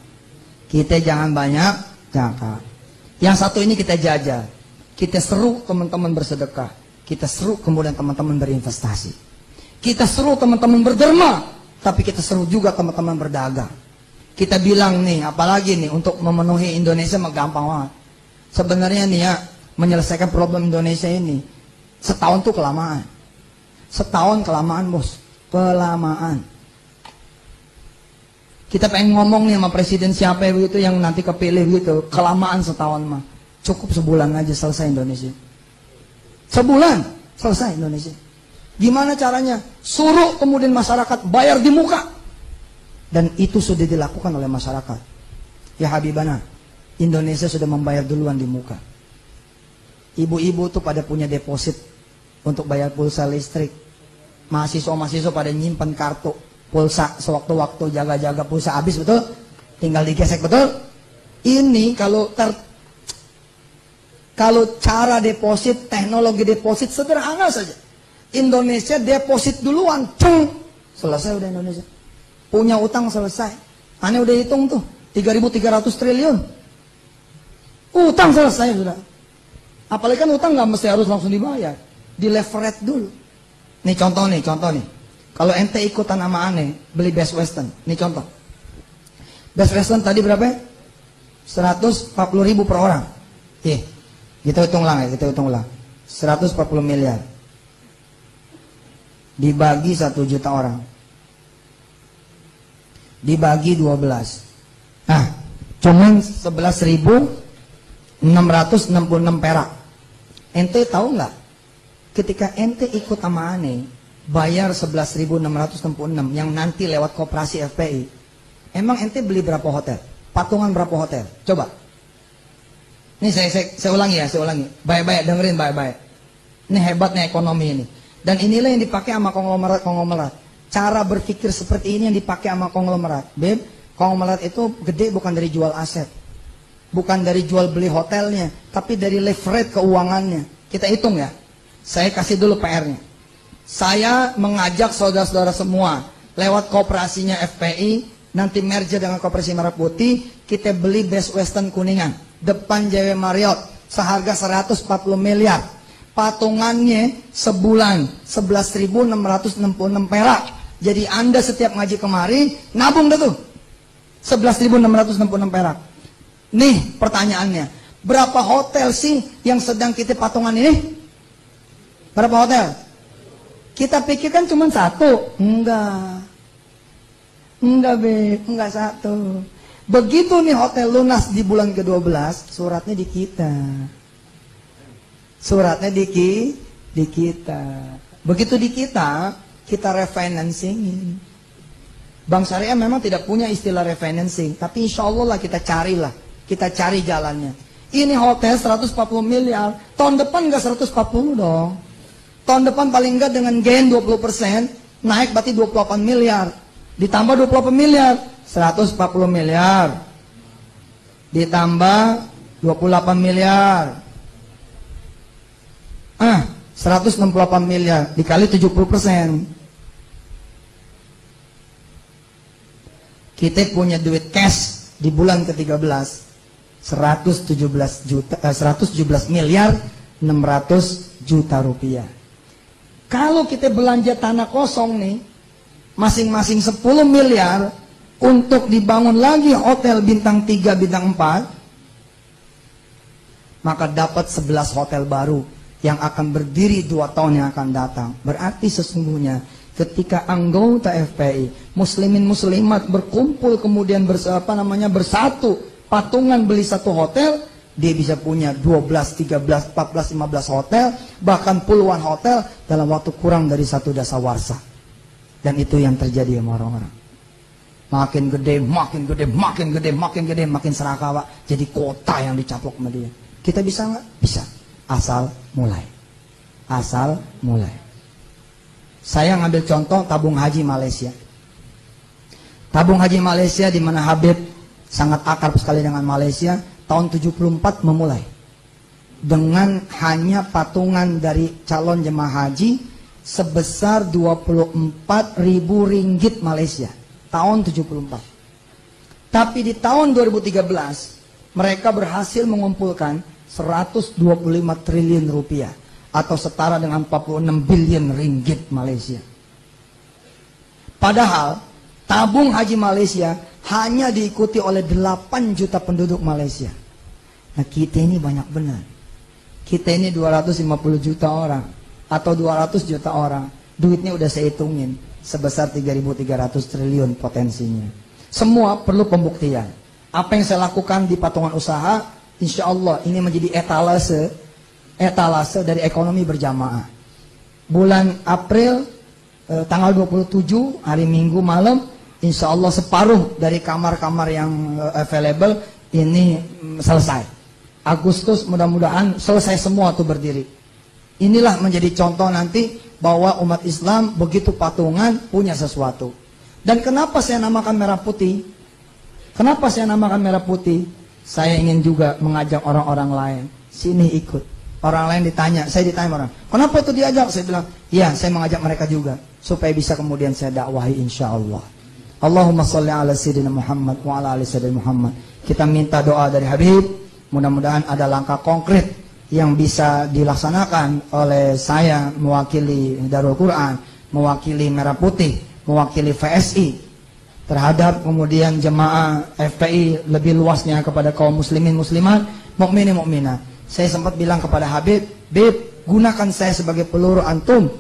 Kita jangan banyak cakap. Yang satu ini kita jajah. Kita seru teman-teman bersedekah. Kita seru kemudian teman-teman berinvestasi. Kita seru teman-teman berderma. Tapi kita seru juga teman-teman berdagang. Kita bilang nih, apalagi nih untuk memenuhi Indonesia mah gampang banget. Sebenarnya nih ya, menyelesaikan problem Indonesia ini setahun tuh kelamaan. Setahun kelamaan bos, kelamaan. Kita pengen ngomong nih sama presiden siapa begitu yang nanti kepilih gitu, kelamaan setahun mah. Cukup sebulan aja selesai Indonesia. Sebulan selesai Indonesia. Gimana caranya? Suruh kemudian masyarakat bayar di muka. Dan itu sudah dilakukan oleh masyarakat. Ya Habibana, Indonesia sudah membayar duluan di muka. Ibu-ibu tuh pada punya deposit untuk bayar pulsa listrik. Mahasiswa-mahasiswa pada nyimpen kartu pulsa sewaktu-waktu, jaga-jaga pulsa habis, betul? Tinggal digesek, betul? Ini kalau cara deposit, teknologi deposit sederhana saja. Indonesia deposit duluan, ceng, selesai udah Indonesia. Punya utang selesai. Aneh udah hitung tuh, 3.300 triliun. Utang selesai sudah. Apalagi kan utang nggak mesti harus langsung dibayar. Di leverage dulu. Nih contoh nih. Kalau ente ikutan sama aneh, beli Best Western. Nih contoh. Best Western tadi berapa? 140.000 per orang. Kita hitung ulang ya, 140 miliar. Dibagi 1 juta orang. Dibagi 12. Nah, cuman 11.666 perak. Ente tahu nggak? Ketika ente ikut sama aneh, bayar 11.666 yang nanti lewat koperasi FPI. Emang ente beli berapa hotel? Patungan berapa hotel? Coba. Ini saya ulangi ya, Baik-baik, dengerin baik-baik. Ini hebatnya ekonomi ini. Dan inilah yang dipakai sama konglomerat. Cara berpikir seperti ini yang dipakai sama konglomerat. Konglomerat itu gede bukan dari jual aset. Bukan dari jual beli hotelnya. Tapi dari leverage keuangannya. Kita hitung ya. Saya kasih dulu PR-nya. Saya mengajak saudara-saudara semua. Lewat kooperasinya FPI. Nanti merger dengan Koperasi Merah Putih. Kita beli Best Western Kuningan. Depan JW Marriott. Seharga 140 miliar. Patungannya sebulan 11.666 perak. Jadi Anda setiap ngaji kemari nabung dah tuh 11.666 perak. Nih pertanyaannya, berapa hotel sih yang sedang kita patungan ini? Berapa hotel? Kita pikirkan cuma 1. Enggak 1. Begitu nih hotel lunas di bulan ke-12, suratnya di kita. Di kita. Begitu di kita refinancingin. Bank Syariah memang tidak punya istilah refinancing, tapi insya Allah lah kita cari jalannya. Ini hotel 140 miliar, tahun depan nggak 140 dong. Tahun depan paling nggak dengan gain 20%, naik berarti 28 miliar. Ditambah 28 miliar, 140 miliar. Ditambah 28 miliar. 168 miliar dikali 70%. Kita punya duit cash di bulan ke-13 117 miliar 600 juta rupiah. Kalau kita belanja tanah kosong nih, masing-masing 10 miliar untuk dibangun lagi hotel bintang 3, bintang 4, maka dapat 11 hotel baru yang akan berdiri 2 tahun yang akan datang. Berarti sesungguhnya ketika anggota FPI, muslimin muslimat berkumpul kemudian bersatu, patungan beli 1 hotel, dia bisa punya 12, 13, 14, 15 hotel, bahkan puluhan hotel dalam waktu kurang dari 1 dasawarsa. Dan itu yang terjadi sama orang-orang. Makin gede, makin serakawa, jadi kota yang dicaplok sama dia. Kita bisa nggak? Bisa. Asal mulai. Saya ngambil contoh tabung haji Malaysia. Tabung haji Malaysia di mana Habib sangat akrab sekali dengan Malaysia, tahun 74 memulai. Dengan hanya patungan dari calon jemaah haji sebesar 24.000 ringgit Malaysia. Tahun 74. Tapi di tahun 2013 mereka berhasil mengumpulkan 125 triliun rupiah atau setara dengan 46 billion ringgit Malaysia. Padahal tabung haji Malaysia hanya diikuti oleh 8 juta penduduk Malaysia. Nah kita ini banyak benar. Kita ini 250 juta orang atau 200 juta orang. Duitnya udah saya hitungin sebesar 3.300 triliun potensinya. Semua perlu pembuktian. Apa yang saya lakukan di patungan usaha, insya Allah ini menjadi etalase dari ekonomi berjamaah. Bulan April tanggal 27 hari Minggu malam, insya Allah separuh dari kamar-kamar yang available ini selesai. Agustus mudah-mudahan selesai semua tuh berdiri. Inilah menjadi contoh nanti bahwa umat Islam begitu patungan punya sesuatu. Dan kenapa saya namakan merah putih? Kenapa saya namakan merah putih? Saya ingin juga mengajak orang-orang lain. Sini ikut. Orang lain ditanya, saya ditanya orang, kenapa itu diajak? Saya bilang, ya saya mengajak mereka juga. Supaya bisa kemudian saya dakwahi insya Allah. Allahumma salli ala Sayyidina Muhammad wa ala ali Sayyidina Muhammad. Kita minta doa dari Habib. Mudah-mudahan ada langkah konkret yang bisa dilaksanakan oleh saya mewakili Darul Quran, mewakili Merah Putih, mewakili VSI terhadap kemudian jemaah FPI lebih luasnya kepada kaum muslimin muslimat, mukminin mukminat. Saya sempat bilang kepada Habib, gunakan saya sebagai peluru antum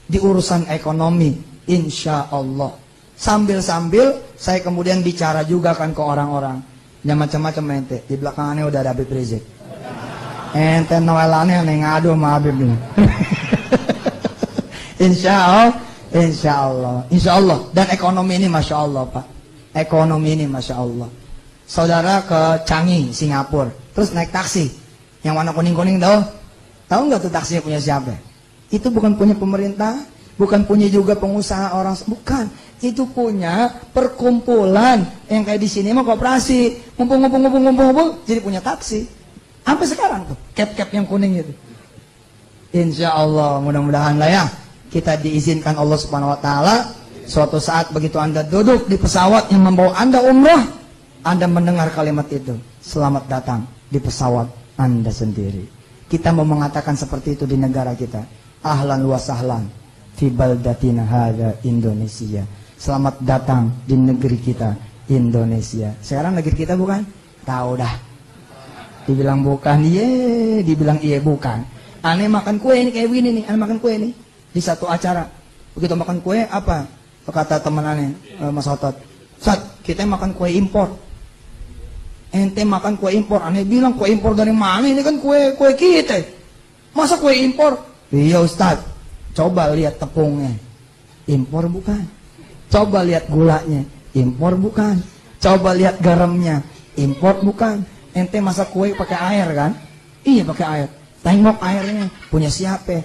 di urusan ekonomi, insya Allah. Sambil-sambil saya kemudian bicara juga kan ke orang-orang. Ya macam-macam ente. Di belakangnya udah ada Habib Rizik. Ente noelannya nih ngadu sama Habib ini. Insya Allah. Dan ekonomi ini Masya Allah Pak. Ekonomi ini Masya Allah. Saudara ke Changi, Singapura. Terus naik taksi. Yang warna kuning-kuning tahu? Tahu nggak tuh taksinya punya siapa? Itu bukan punya pemerintah. Bukan punya juga pengusaha orang. Bukan. Itu punya perkumpulan. Yang kayak di sini mah koperasi. Ngumpul. Jadi punya taksi. Sampai sekarang tuh, cap-cap yang kuning itu. Insya Allah, mudah-mudahan lah ya, kita diizinkan Allah Subhanahu Wa Taala. Suatu saat begitu Anda duduk di pesawat yang membawa Anda umrah, Anda mendengar kalimat itu, selamat datang di pesawat Anda sendiri. Kita mau mengatakan seperti itu di negara kita. Ahlan wa sahlan fi baldatina hadza Indonesia. Selamat datang di negeri kita Indonesia. Sekarang negeri kita bukan? Tahu dah. Dibilang bukan, dibilang iya bukan. Aneh makan kue ini kayak begini nih, aneh makan kue nih di satu acara. Begitu makan kue apa? Kata teman aneh, Mas Otot, Sat, kita makan kue impor. Ente makan kue impor, aneh bilang kue impor dari mana? Ini kan kue kita. Masa kue impor? Iya Ustaz. Coba lihat tepungnya, impor bukan. Coba lihat gulanya, impor bukan. Coba lihat garamnya, impor bukan. Ente masak kue pakai air kan? Iya pakai air. Tengok airnya punya siapa?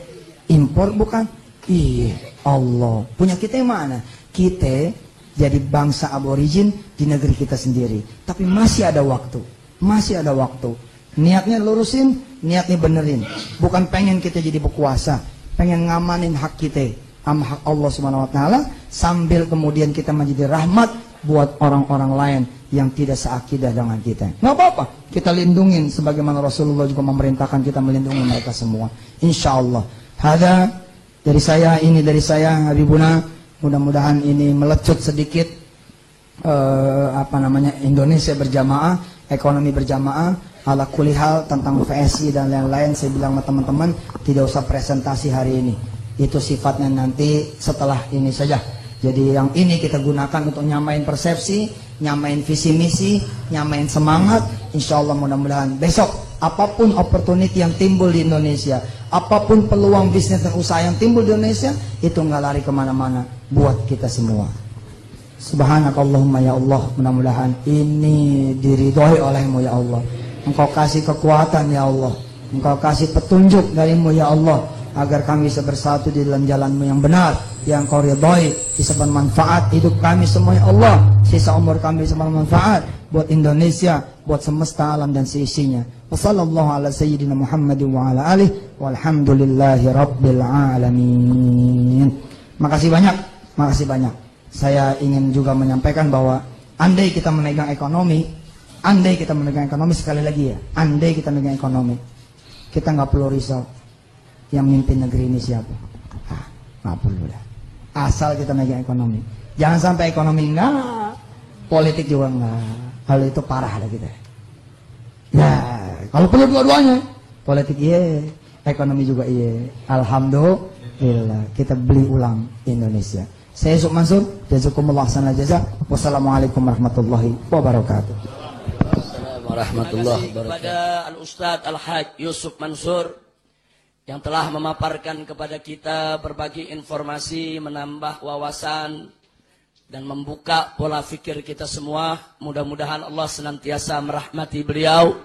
Impor bukan? Iya Allah. Punya kita yang mana? Kita jadi bangsa aborigin di negeri kita sendiri. Tapi masih ada waktu. Masih ada waktu. Niatnya lurusin, niatnya benerin. Bukan pengen kita jadi berkuasa, pengen ngamanin hak kita, hak Allah Subhanahu Wa Taala, sambil kemudian kita menjadi rahmat buat orang-orang lain yang tidak seakidah dengan kita. Nggak apa-apa, kita lindungin sebagaimana Rasulullah juga memerintahkan kita melindungi mereka semua. Insya Allah. Hada dari saya, ini dari saya Habibuna. Mudah-mudahan ini melecut sedikit Indonesia berjamaah, ekonomi berjamaah, ala kulihal tentang VSI dan lain-lain. Saya bilang sama teman-teman, tidak usah presentasi hari ini. Itu sifatnya nanti setelah ini saja. Jadi yang ini kita gunakan untuk nyamain persepsi, nyamain visi misi, nyamain semangat. Insya Allah mudah-mudahan besok apapun opportunity yang timbul di Indonesia, apapun peluang bisnis dan usaha yang timbul di Indonesia, itu nggak lari kemana-mana buat kita semua. Subhanakallahumma ya Allah, mudah-mudahan ini diridhoi olehmu ya Allah. Engkau kasih kekuatan ya Allah, Engkau kasih petunjuk darimu ya Allah, agar kami bisa bersatu di dalam jalanmu yang benar, yang kau ridhoi, bisa bermanfaat hidup kami semua ya Allah, sisa umur kami bisa bermanfaat buat Indonesia, buat semesta alam dan seisinya. Wassallallahu ala sayyidina Muhammadin wa ala alihi walhamdulillahi rabbil alamin. Makasih banyak. Saya ingin juga menyampaikan bahwa andai kita memegang ekonomi, sekali lagi ya, andai kita memegang ekonomi, kita nggak perlu risau yang mimpin negeri ini siapa. Nggak perlu dah. Asal kita megang ekonomi. Jangan sampai ekonomi enggak, politik juga enggak. Hal itu parah lah kita. Ya, kalau perlu dua-duanya. Politik iya, ekonomi juga iya. Alhamdulillah, kita beli ulang Indonesia. Saya Yusuf Mansur, jazakumullah khairan jazaa. Wassalamualaikum warahmatullahi wabarakatuh. Assalamualaikum warahmatullahi wabarakatuh. Kepada Al-Ustaz Al-Haj Yusuf Mansur yang telah memaparkan kepada kita berbagai informasi, menambah wawasan dan membuka pola fikir kita semua. Mudah-mudahan Allah senantiasa merahmati beliau,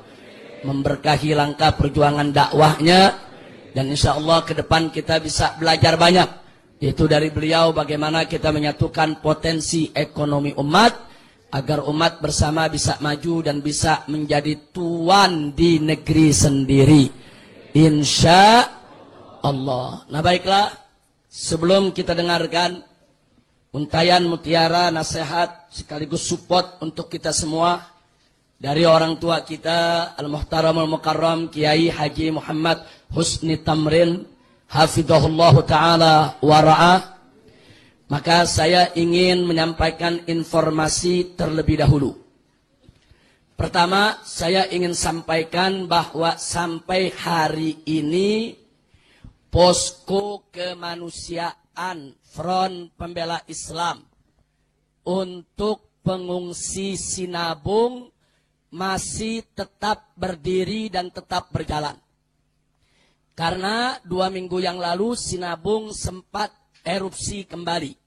memberkahi langkah perjuangan dakwahnya, dan insya Allah ke depan kita bisa belajar banyak. Itu dari beliau bagaimana kita menyatukan potensi ekonomi umat agar umat bersama bisa maju dan bisa menjadi tuan di negeri sendiri. Insya Allah. Nah baiklah, sebelum kita dengarkan untayan mutiara nasihat sekaligus support untuk kita semua dari orang tua kita Al-Muhtaram Al-Mukarram Kiai Haji Muhammad Husni Tamrin hafizahullah ta'ala wara'ah, maka saya ingin menyampaikan informasi terlebih dahulu. Pertama, saya ingin sampaikan bahwa sampai hari ini posko kemanusiaan Front Pembela Islam untuk pengungsi Sinabung masih tetap berdiri dan tetap berjalan. Karena 2 minggu yang lalu Sinabung sempat erupsi kembali.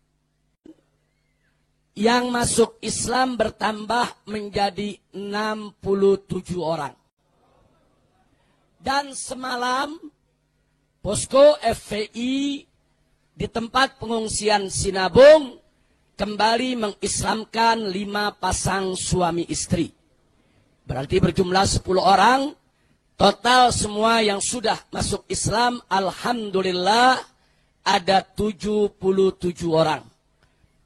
Yang masuk Islam bertambah menjadi 67 orang. Dan semalam posko FPI di tempat pengungsian Sinabung kembali mengislamkan 5 pasang suami istri. Berarti berjumlah 10 orang. Total semua yang sudah masuk Islam, alhamdulillah ada 77 orang.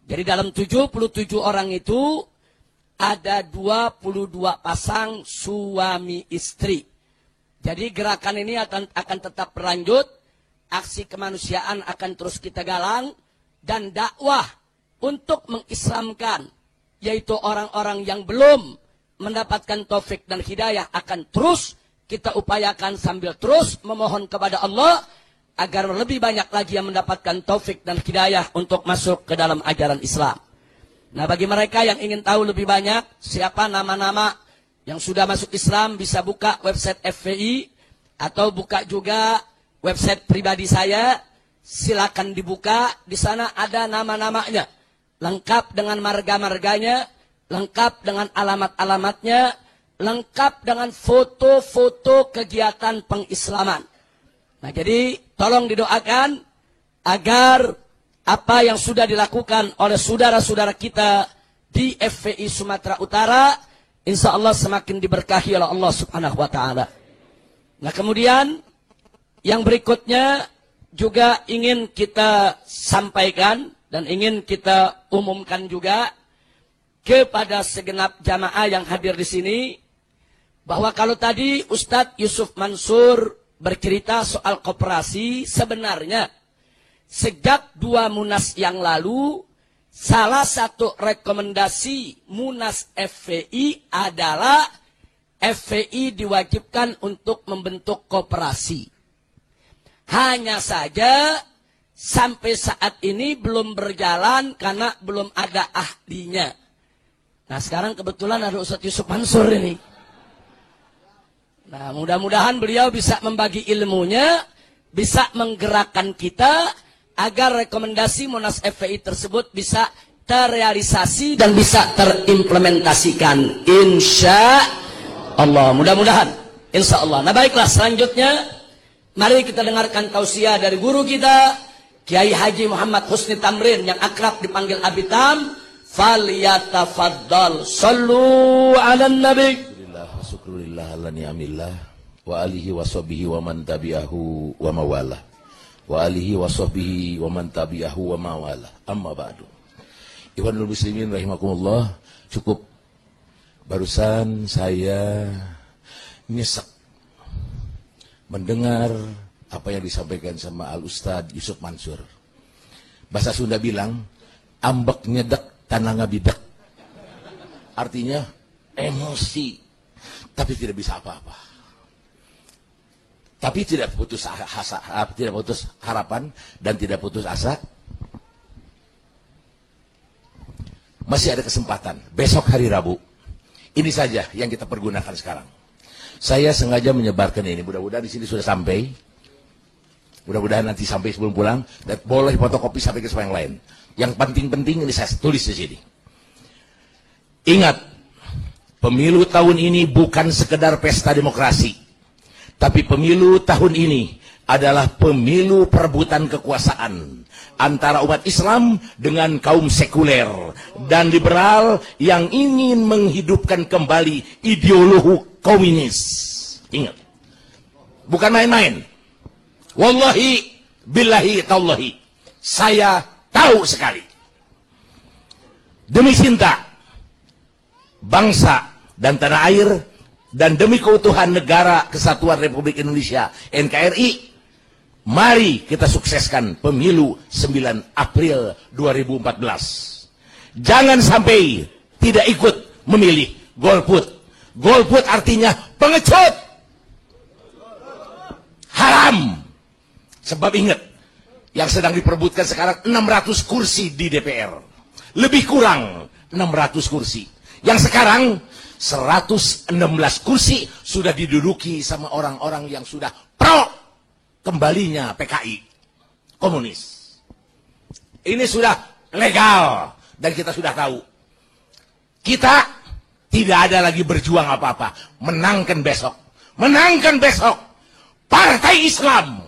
Jadi dalam 77 orang itu ada 22 pasang suami istri. Jadi gerakan ini akan tetap berlanjut. Aksi kemanusiaan akan terus kita galang. Dan dakwah untuk mengislamkan, yaitu orang-orang yang belum mendapatkan taufik dan hidayah, akan terus kita upayakan sambil terus memohon kepada Allah agar lebih banyak lagi yang mendapatkan taufik dan hidayah untuk masuk ke dalam ajaran Islam. Nah, bagi mereka yang ingin tahu lebih banyak siapa nama-nama yang sudah masuk Islam, bisa buka website FPI atau buka juga website pribadi saya. Silakan dibuka, di sana ada nama-namanya, lengkap dengan marga-marganya, lengkap dengan alamat-alamatnya, lengkap dengan foto-foto kegiatan pengislaman. Nah, jadi tolong didoakan agar apa yang sudah dilakukan oleh saudara-saudara kita di FPI Sumatera Utara, insya Allah semakin diberkahi oleh Allah Subhanahu wa Ta'ala. Nah, kemudian yang berikutnya juga ingin kita sampaikan dan ingin kita umumkan juga kepada segenap jamaah yang hadir di sini, bahwa kalau tadi Ustadz Yusuf Mansur bercerita soal koperasi, sebenarnya sejak 2 Munas yang lalu, salah satu rekomendasi Munas FPI adalah FPI diwajibkan untuk membentuk koperasi. Hanya saja sampai saat ini belum berjalan karena belum ada ahlinya. Nah, sekarang kebetulan ada Ustadz Yusuf Mansur ini. Nah, mudah-mudahan beliau bisa membagi ilmunya, bisa menggerakkan kita agar rekomendasi Munas FPI tersebut bisa terrealisasi dan bisa terimplementasikan. Insya Allah, mudah-mudahan. Insya Allah. Nah, baiklah, selanjutnya mari kita dengarkan tausiah dari guru kita, Kiai Haji Muhammad Husni Tamrin yang akrab dipanggil Abitam. Falyatafaddal. Sallu ala nabi. Alhamdulillah, syukurillah ala ni'amillah wa alihi wa sahbihi wa man tabi'ahu wa mawala wa alihi wa sahbihi wa man tabi'ahu wa mawala. Amma ba'du. Ikhwanul muslimin rahimakumullah, cukup barusan saya nyesek mendengar apa yang disampaikan sama Al-Ustadz Yusuf Mansur. Bahasa Sunda bilang, ambek nyedek tanah ngabidak. Artinya emosi, tapi tidak bisa apa-apa. Tapi tidak putus asa, tidak putus harapan dan tidak putus asa. Masih ada kesempatan. Besok hari Rabu. Ini saja yang kita pergunakan sekarang. Saya sengaja menyebarkan ini. Mudah-mudahan di sini sudah sampai. Mudah-mudahan nanti sampai sebelum pulang. Dan boleh fotokopi sampai ke semua yang lain. Yang penting-penting ini saya tulis di sini. Ingat, pemilu tahun ini bukan sekedar pesta demokrasi. Tapi pemilu tahun ini adalah pemilu perebutan kekuasaan antara umat Islam dengan kaum sekuler dan liberal yang ingin menghidupkan kembali ideologi komunis. Ingat, bukan main-main. Wallahi, billahi, tallahi, saya tahu sekali. Demi cinta bangsa dan tanah air, dan demi keutuhan negara kesatuan Republik Indonesia NKRI, mari kita sukseskan pemilu 9 April 2014. Jangan sampai tidak ikut memilih golput. Golput artinya pengecut, haram. Sebab ingat, yang sedang diperebutkan sekarang 600 kursi di DPR, lebih kurang 600 kursi. Yang sekarang 116 kursi sudah diduduki sama orang-orang yang sudah pro kembalinya PKI komunis. Ini sudah legal dan kita sudah tahu. Kita tidak ada lagi berjuang apa-apa. Menangkan besok. Menangkan besok Partai Islam.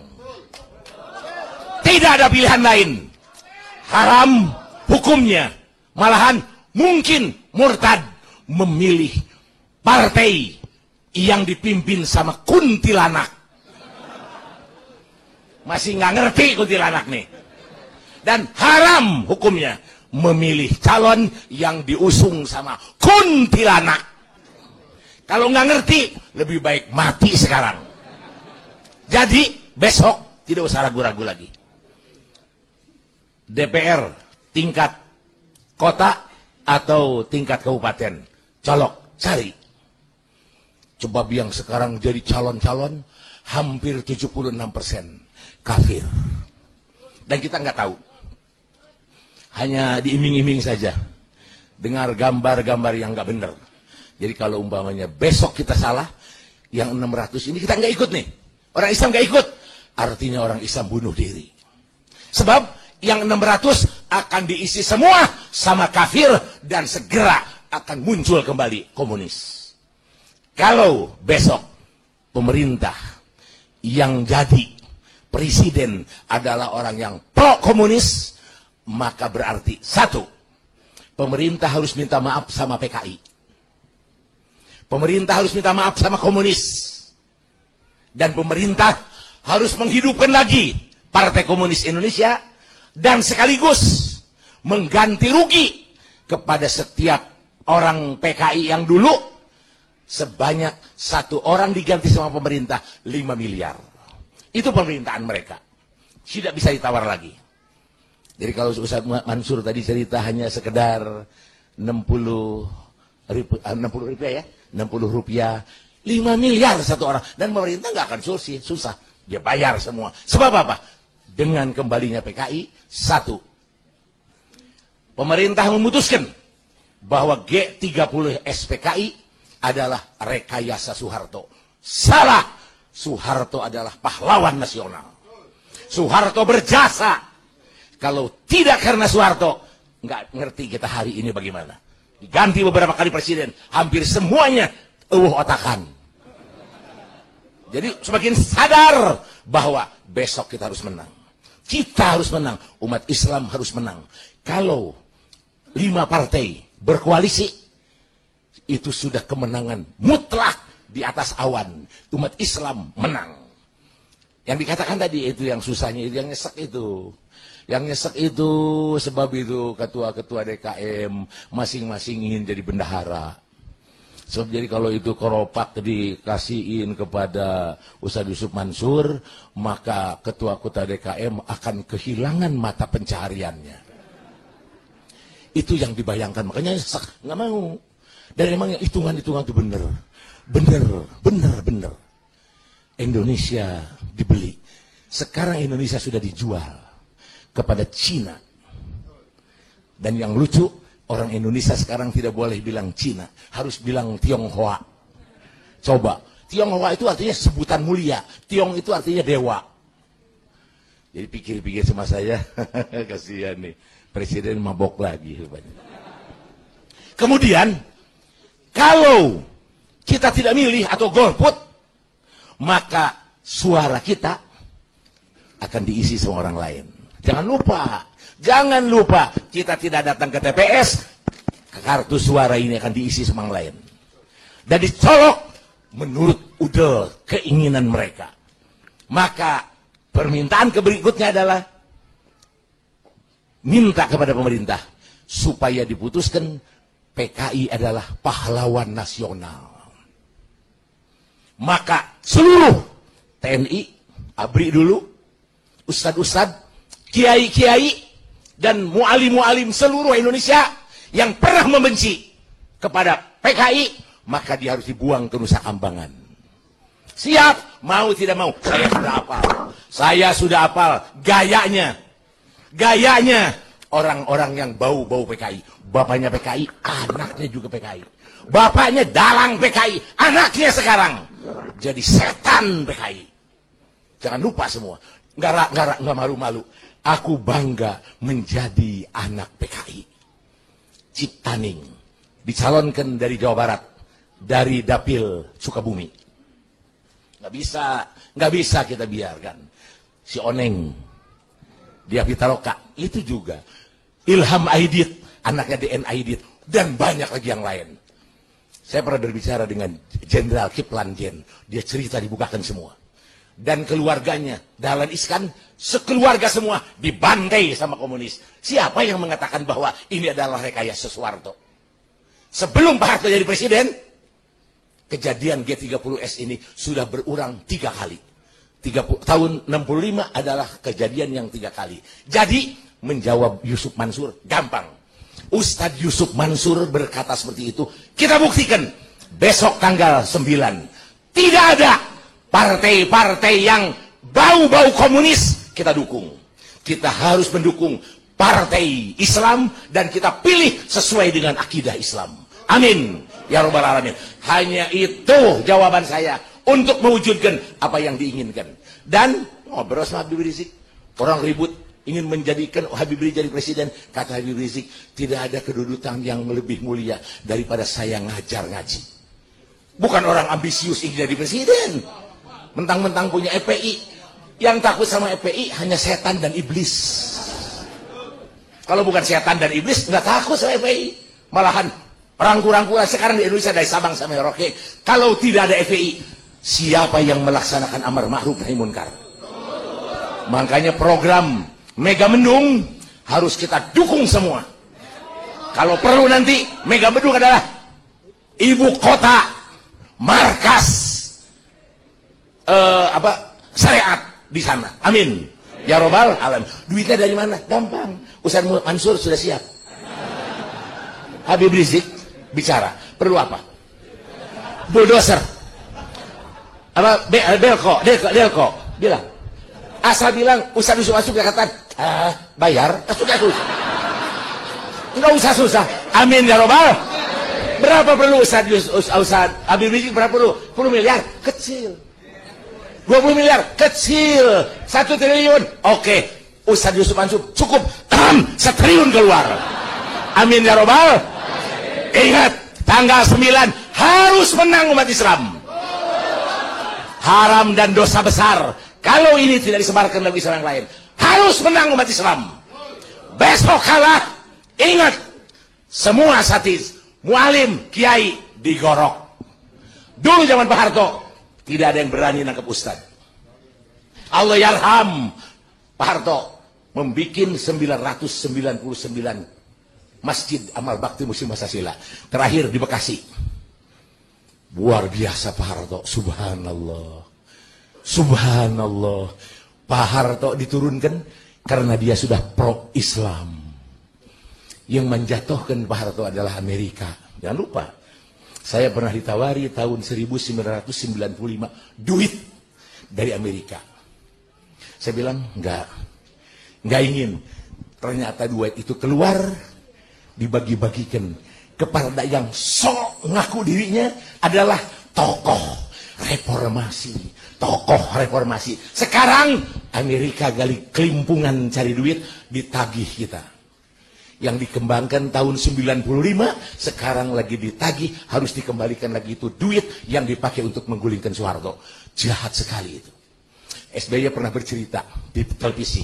Tidak ada pilihan lain. Haram hukumnya. Malahan mungkin murtad memilih partai yang dipimpin sama kuntilanak. Masih nggak ngerti kuntilanak nih. Dan haram hukumnya memilih calon yang diusung sama kuntilanak. Kalau nggak ngerti, lebih baik mati sekarang. Jadi besok tidak usah ragu-ragu lagi. DPR tingkat kota atau tingkat kabupaten, colok, cari. Coba yang sekarang jadi calon-calon, hampir 76% kafir. Dan kita nggak tahu. Hanya diiming-iming saja. Dengar gambar-gambar yang nggak benar. Jadi kalau umpamanya besok kita salah, yang 600 ini kita nggak ikut nih. Orang Islam nggak ikut. Artinya orang Islam bunuh diri. Sebab yang 600 akan diisi semua sama kafir dan segera akan muncul kembali komunis. Kalau besok pemerintah yang jadi presiden adalah orang yang pro komunis, maka berarti satu, pemerintah harus minta maaf sama PKI. Pemerintah harus minta maaf sama komunis. Dan pemerintah harus menghidupkan lagi Partai Komunis Indonesia dan sekaligus mengganti rugi kepada setiap orang PKI yang dulu sebanyak 1 orang diganti sama pemerintah 5 miliar. Itu pemerintahan mereka. Tidak bisa ditawar lagi. Jadi kalau Ustaz Mansur tadi cerita hanya sekedar 60 rupiah ya, 60 rupiah, 5 miliar 1 orang. Dan pemerintah nggak akan susah. Dia bayar semua. Sebab apa? Dengan kembalinya PKI, 1. Pemerintah memutuskan bahwa G30 SPKI adalah rekayasa Soeharto. Salah. Soeharto adalah pahlawan nasional. Soeharto berjasa. Kalau tidak karena Soeharto, nggak ngerti kita hari ini bagaimana. Diganti beberapa kali presiden, hampir semuanya otakan. Jadi semakin sadar bahwa besok kita harus menang. Kita harus menang. Umat Islam harus menang. Kalau 5 partai berkoalisi, itu sudah kemenangan mutlak di atas awan. Umat Islam menang. Yang dikatakan tadi itu yang susahnya, itu yang nyesek itu. Yang nyesek itu sebab itu ketua-ketua DKM masing-masing ingin jadi bendahara. Sebab jadi kalau itu keropak dikasihin kepada Ustaz Yusuf Mansur, maka ketua-ketua DKM akan kehilangan mata pencahariannya. Itu yang dibayangkan, makanya nggak mau. Dan emang hitungan-hitungan itu benar. Benar. Indonesia dibeli. Sekarang Indonesia sudah dijual kepada Cina. Dan yang lucu, orang Indonesia sekarang tidak boleh bilang Cina, harus bilang Tionghoa. Coba, Tionghoa itu artinya sebutan mulia, Tiong itu artinya dewa. Jadi pikir-pikir sama saya, kasihan nih, presiden mabok lagi. Kemudian, kalau kita tidak milih atau golput, maka suara kita akan diisi sama orang lain. Jangan lupa, kita tidak datang ke TPS, kartu suara ini akan diisi sama orang lain. Dan dicolok menurut keinginan mereka. Maka permintaan berikutnya adalah minta kepada pemerintah supaya diputuskan PKI adalah pahlawan nasional. Maka seluruh TNI, ABRI dulu, ustadz-ustadz, kiai-kiai, dan mualim-mualim seluruh Indonesia yang pernah membenci kepada PKI, maka dia harus dibuang ke Nusa Kambangan. Siap, mau tidak mau, saya sudah hafal. Saya sudah hafal gayanya. Gayanya orang-orang yang bau-bau PKI. Bapaknya PKI, anaknya juga PKI. Bapaknya dalang PKI, anaknya sekarang jadi setan PKI. Jangan lupa semua. Nggak malu-malu. Aku bangga menjadi anak PKI. Ciptaning dicalonkan dari Jawa Barat, dari Dapil Sukabumi. Nggak bisa kita biarkan. Si Oneng, Dia Pitaloka, itu juga. Ilham Aidit, anaknya DN Aidit, dan banyak lagi yang lain. Saya pernah berbicara dengan Jenderal Kiplan Jen, dia cerita dibukakan semua. Dan keluarganya, Dahlan Iskan, sekeluarga semua dibantai sama komunis. Siapa yang mengatakan bahwa ini adalah rekayasa Soeharto? Sebelum Pak Harto jadi presiden, kejadian G30S ini sudah berulang 3 kali. Tahun 65 adalah kejadian yang 3 kali. Jadi menjawab Yusuf Mansur gampang. Ustadz Yusuf Mansur berkata seperti itu. Kita buktikan besok tanggal 9. Tidak ada partai-partai yang bau-bau komunis kita dukung. Kita harus mendukung partai Islam dan kita pilih sesuai dengan akidah Islam. Amin. Ya Rabbal Alamin. Hanya itu jawaban saya untuk mewujudkan apa yang diinginkan. Dan ngobrol sama Habib Rizik. Orang ribut ingin menjadikan Habib Rizik jadi presiden. Kata Habib Rizik, tidak ada kedudukan yang lebih mulia daripada saya ngajar ngaji. Bukan orang ambisius ingin jadi presiden. Mentang-mentang punya EPI. Yang takut sama EPI hanya setan dan iblis. Kalau bukan setan dan iblis, nggak takut sama EPI. Malahan rangku-rangkulan sekarang di Indonesia dari Sabang sampai Merauke. Kalau tidak ada FPI, siapa yang melaksanakan amar ma'ruf nahi munkar? Makanya program Mega Mendung harus kita dukung semua. Kalau perlu nanti Mega Mendung adalah ibu kota markas syariat di sana. Amin. Ya Rabbal Alamin. Duitnya dari mana? Gampang. Ustaz Mansur sudah siap. Habib Rizik bicara, perlu apa? Bulldozer. Apa Delco bilang. Asal bilang Ustaz Yusuf masuk dia kata, bayar, enggak usah susah. Amin ya Rabbal. Berapa perlu Ustaz Habib Rizik berapa perlu? 10 miliar, kecil. 20 miliar, kecil. 1 triliun, oke. Ustaz Yusuf Mansur cukup 1 triliun keluar. Amin ya Rabbal. Ingat, tanggal 9 harus menang umat Islam. Haram dan dosa besar. Kalau ini tidak disebarkan bagi Islam yang lain, harus menang umat Islam. Besok kalah, ingat, semua satis, mualim, kiai, digorok. Dulu zaman Pak Harto, tidak ada yang berani nangkep ustad. Allah yarham, Pak Harto membikin 999 Masjid Amal Bakti Muslim Masasila. Terakhir di Bekasi. Luar biasa Pak Harto. Subhanallah. Subhanallah. Pak Harto diturunkan karena dia sudah pro-Islam. Yang menjatuhkan Pak Harto adalah Amerika. Jangan lupa. Saya pernah ditawari tahun 1995 duit dari Amerika. Saya bilang enggak ingin. Ternyata duit itu keluar, dibagi-bagikan kepada yang sok ngaku dirinya adalah tokoh reformasi. Sekarang Amerika gali kelimpungan cari duit, ditagih kita. Yang dikembangkan tahun 95, sekarang lagi ditagih, harus dikembalikan lagi itu duit yang dipakai untuk menggulingkan Soeharto. Jahat sekali itu. SBY pernah bercerita di televisi,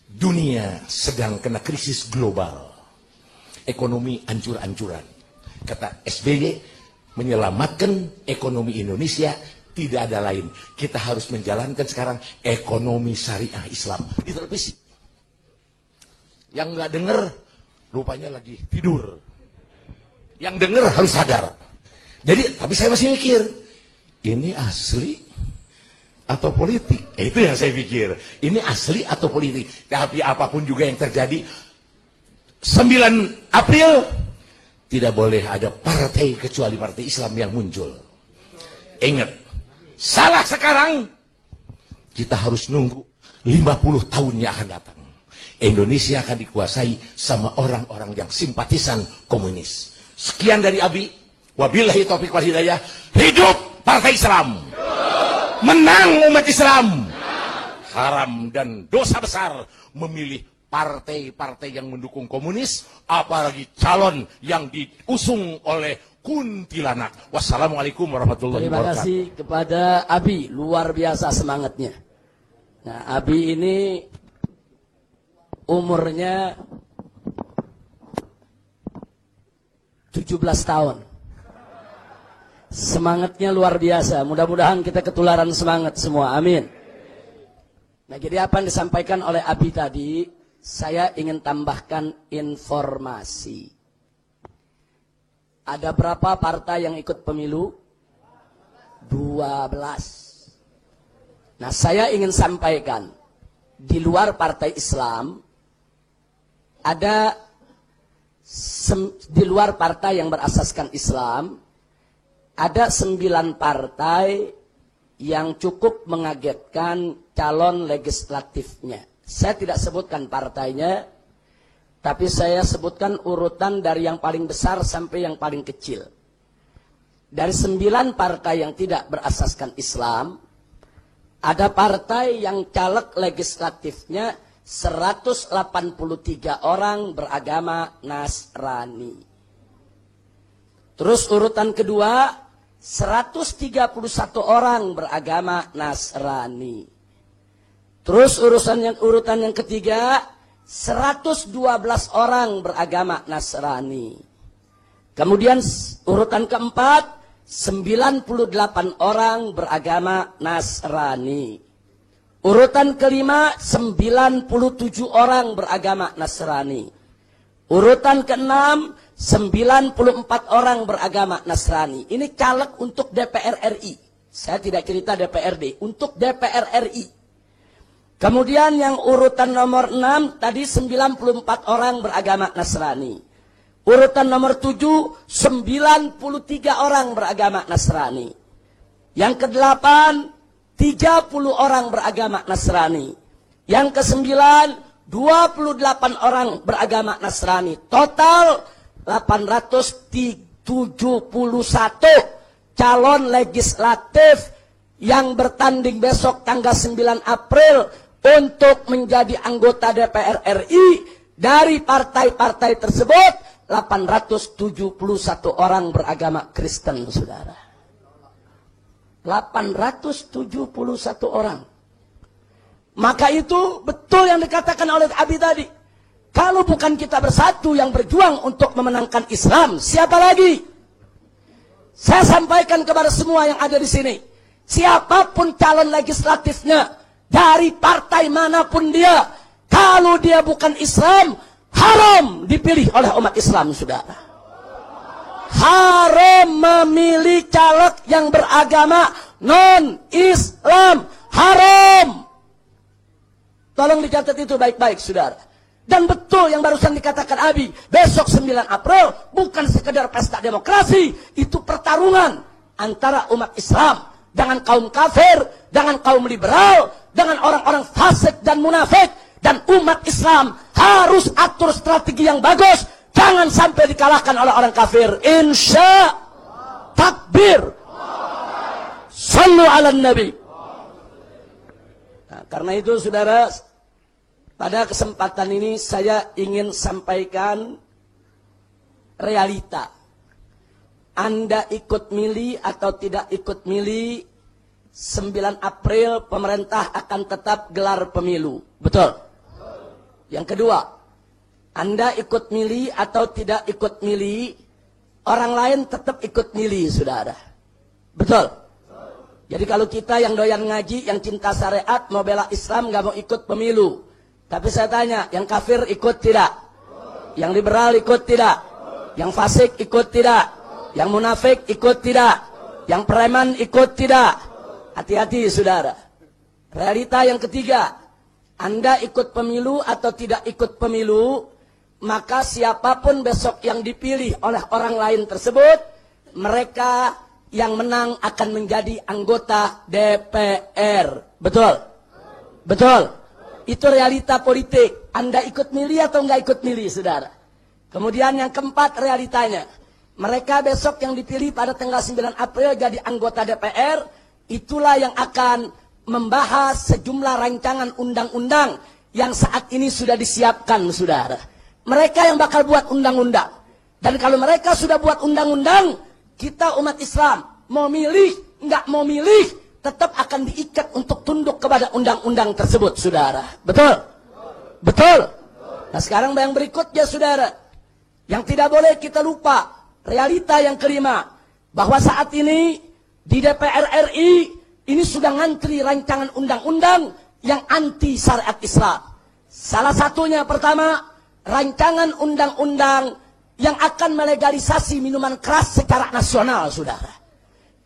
dunia sedang kena krisis global. Ekonomi ancur-ancuran. Kata SBY, menyelamatkan ekonomi Indonesia tidak ada lain. Kita harus menjalankan sekarang ekonomi syariah Islam. Di televisi. Yang nggak dengar, rupanya lagi tidur. Yang dengar harus sadar. Jadi, tapi saya masih mikir, ini asli atau politik? Itu yang saya pikir. Ini asli atau politik? Tapi apapun juga yang terjadi, 9 April tidak boleh ada partai kecuali partai Islam yang muncul. Ingat, salah sekarang, kita harus nunggu 50 tahun yang akan datang. Indonesia akan dikuasai sama orang-orang yang simpatisan komunis. Sekian dari Abi. Wabillahi taufiq wal hidayah. Hidup partai Islam. Menang umat Islam. Haram dan dosa besar memilih partai-partai yang mendukung komunis, apalagi calon yang diusung oleh kuntilanak. Wassalamualaikum warahmatullahi wabarakatuh. Terima kasih kepada Abi, luar biasa semangatnya. Nah, Abi ini umurnya 17 tahun. Semangatnya luar biasa. Mudah-mudahan kita ketularan semangat semua. Amin. Nah, jadi apa yang disampaikan oleh Abi tadi, saya ingin tambahkan informasi. Ada berapa partai yang ikut pemilu? 12. Nah, saya ingin sampaikan, di luar partai Islam, ada di luar partai yang berasaskan Islam, ada 9 partai yang cukup mengagetkan calon legislatifnya. Saya tidak sebutkan partainya, tapi saya sebutkan urutan dari yang paling besar sampai yang paling kecil. Dari 9 partai yang tidak berasaskan Islam, ada partai yang caleg legislatifnya 183 orang beragama Nasrani. Terus urutan kedua, 131 orang beragama Nasrani. Terus urutan yang ketiga, 112 orang beragama Nasrani. Kemudian urutan keempat, 98 orang beragama Nasrani. Urutan kelima, 97 orang beragama Nasrani. Urutan keenam, 94 orang beragama Nasrani. Ini caleg untuk DPR RI. Saya tidak cerita DPRD, untuk DPR RI. Kemudian yang urutan nomor 6, tadi 94 orang beragama Nasrani. Urutan nomor 7, 93 orang beragama Nasrani. Yang ke-8, 30 orang beragama Nasrani. Yang ke-9, 28 orang beragama Nasrani. Total 871 calon legislatif yang bertanding besok tanggal 9 April untuk menjadi anggota DPR RI. Dari partai-partai tersebut, 871 orang beragama Kristen, saudara. 871 orang. Maka itu betul yang dikatakan oleh Abi tadi. Kalau bukan kita bersatu yang berjuang untuk memenangkan Islam, siapa lagi? Saya sampaikan kepada semua yang ada di sini. Siapapun calon legislatifnya, dari partai manapun dia, kalau dia bukan Islam, haram dipilih oleh umat Islam, saudara. Haram memilih caleg yang beragama non-Islam. Haram. Tolong dicatat itu baik-baik, saudara. Dan betul yang barusan dikatakan Abi, besok 9 April bukan sekedar pesta demokrasi, itu pertarungan antara umat Islam dengan kaum kafir, dengan kaum liberal, dengan orang-orang fasik dan munafik. Dan umat Islam harus atur strategi yang bagus, jangan sampai dikalahkan oleh orang kafir. Insya takbir. Sallu ala nabi. Nah, karena itu saudara, pada kesempatan ini saya ingin sampaikan realita. Anda ikut milih atau tidak ikut milih, 9 April pemerintah akan tetap gelar pemilu. Betul? Yang kedua, Anda ikut milih atau tidak ikut milih, orang lain tetap ikut milih, saudara. Betul? Jadi kalau kita yang doyan ngaji, yang cinta syariat, mau bela Islam, nggak mau ikut pemilu. Tapi saya tanya, yang kafir ikut tidak? Yang liberal ikut tidak? Yang fasik ikut tidak? Yang munafik ikut tidak? Yang preman ikut tidak? Hati-hati saudara. Realita yang ketiga, Anda ikut pemilu atau tidak ikut pemilu, maka siapapun besok yang dipilih oleh orang lain tersebut, mereka yang menang akan menjadi anggota DPR. Betul? Betul? Itu realita politik. Anda ikut milih atau nggak ikut milih, saudara? Kemudian yang keempat realitanya, mereka besok yang dipilih pada tanggal 9 April jadi anggota DPR, itulah yang akan membahas sejumlah rancangan undang-undang yang saat ini sudah disiapkan, saudara. Mereka yang bakal buat undang-undang. Dan kalau mereka sudah buat undang-undang, kita umat Islam mau milih, nggak mau milih, tetap akan diikat untuk tunduk kepada undang-undang tersebut, saudara. Betul? Betul? Nah sekarang yang berikutnya, saudara. Yang tidak boleh kita lupa, realita yang kelima, bahwa saat ini di DPR RI, ini sudah ngantri rancangan undang-undang yang anti syariat Islam. Salah satunya pertama, rancangan undang-undang yang akan melegalisasi minuman keras secara nasional, saudara.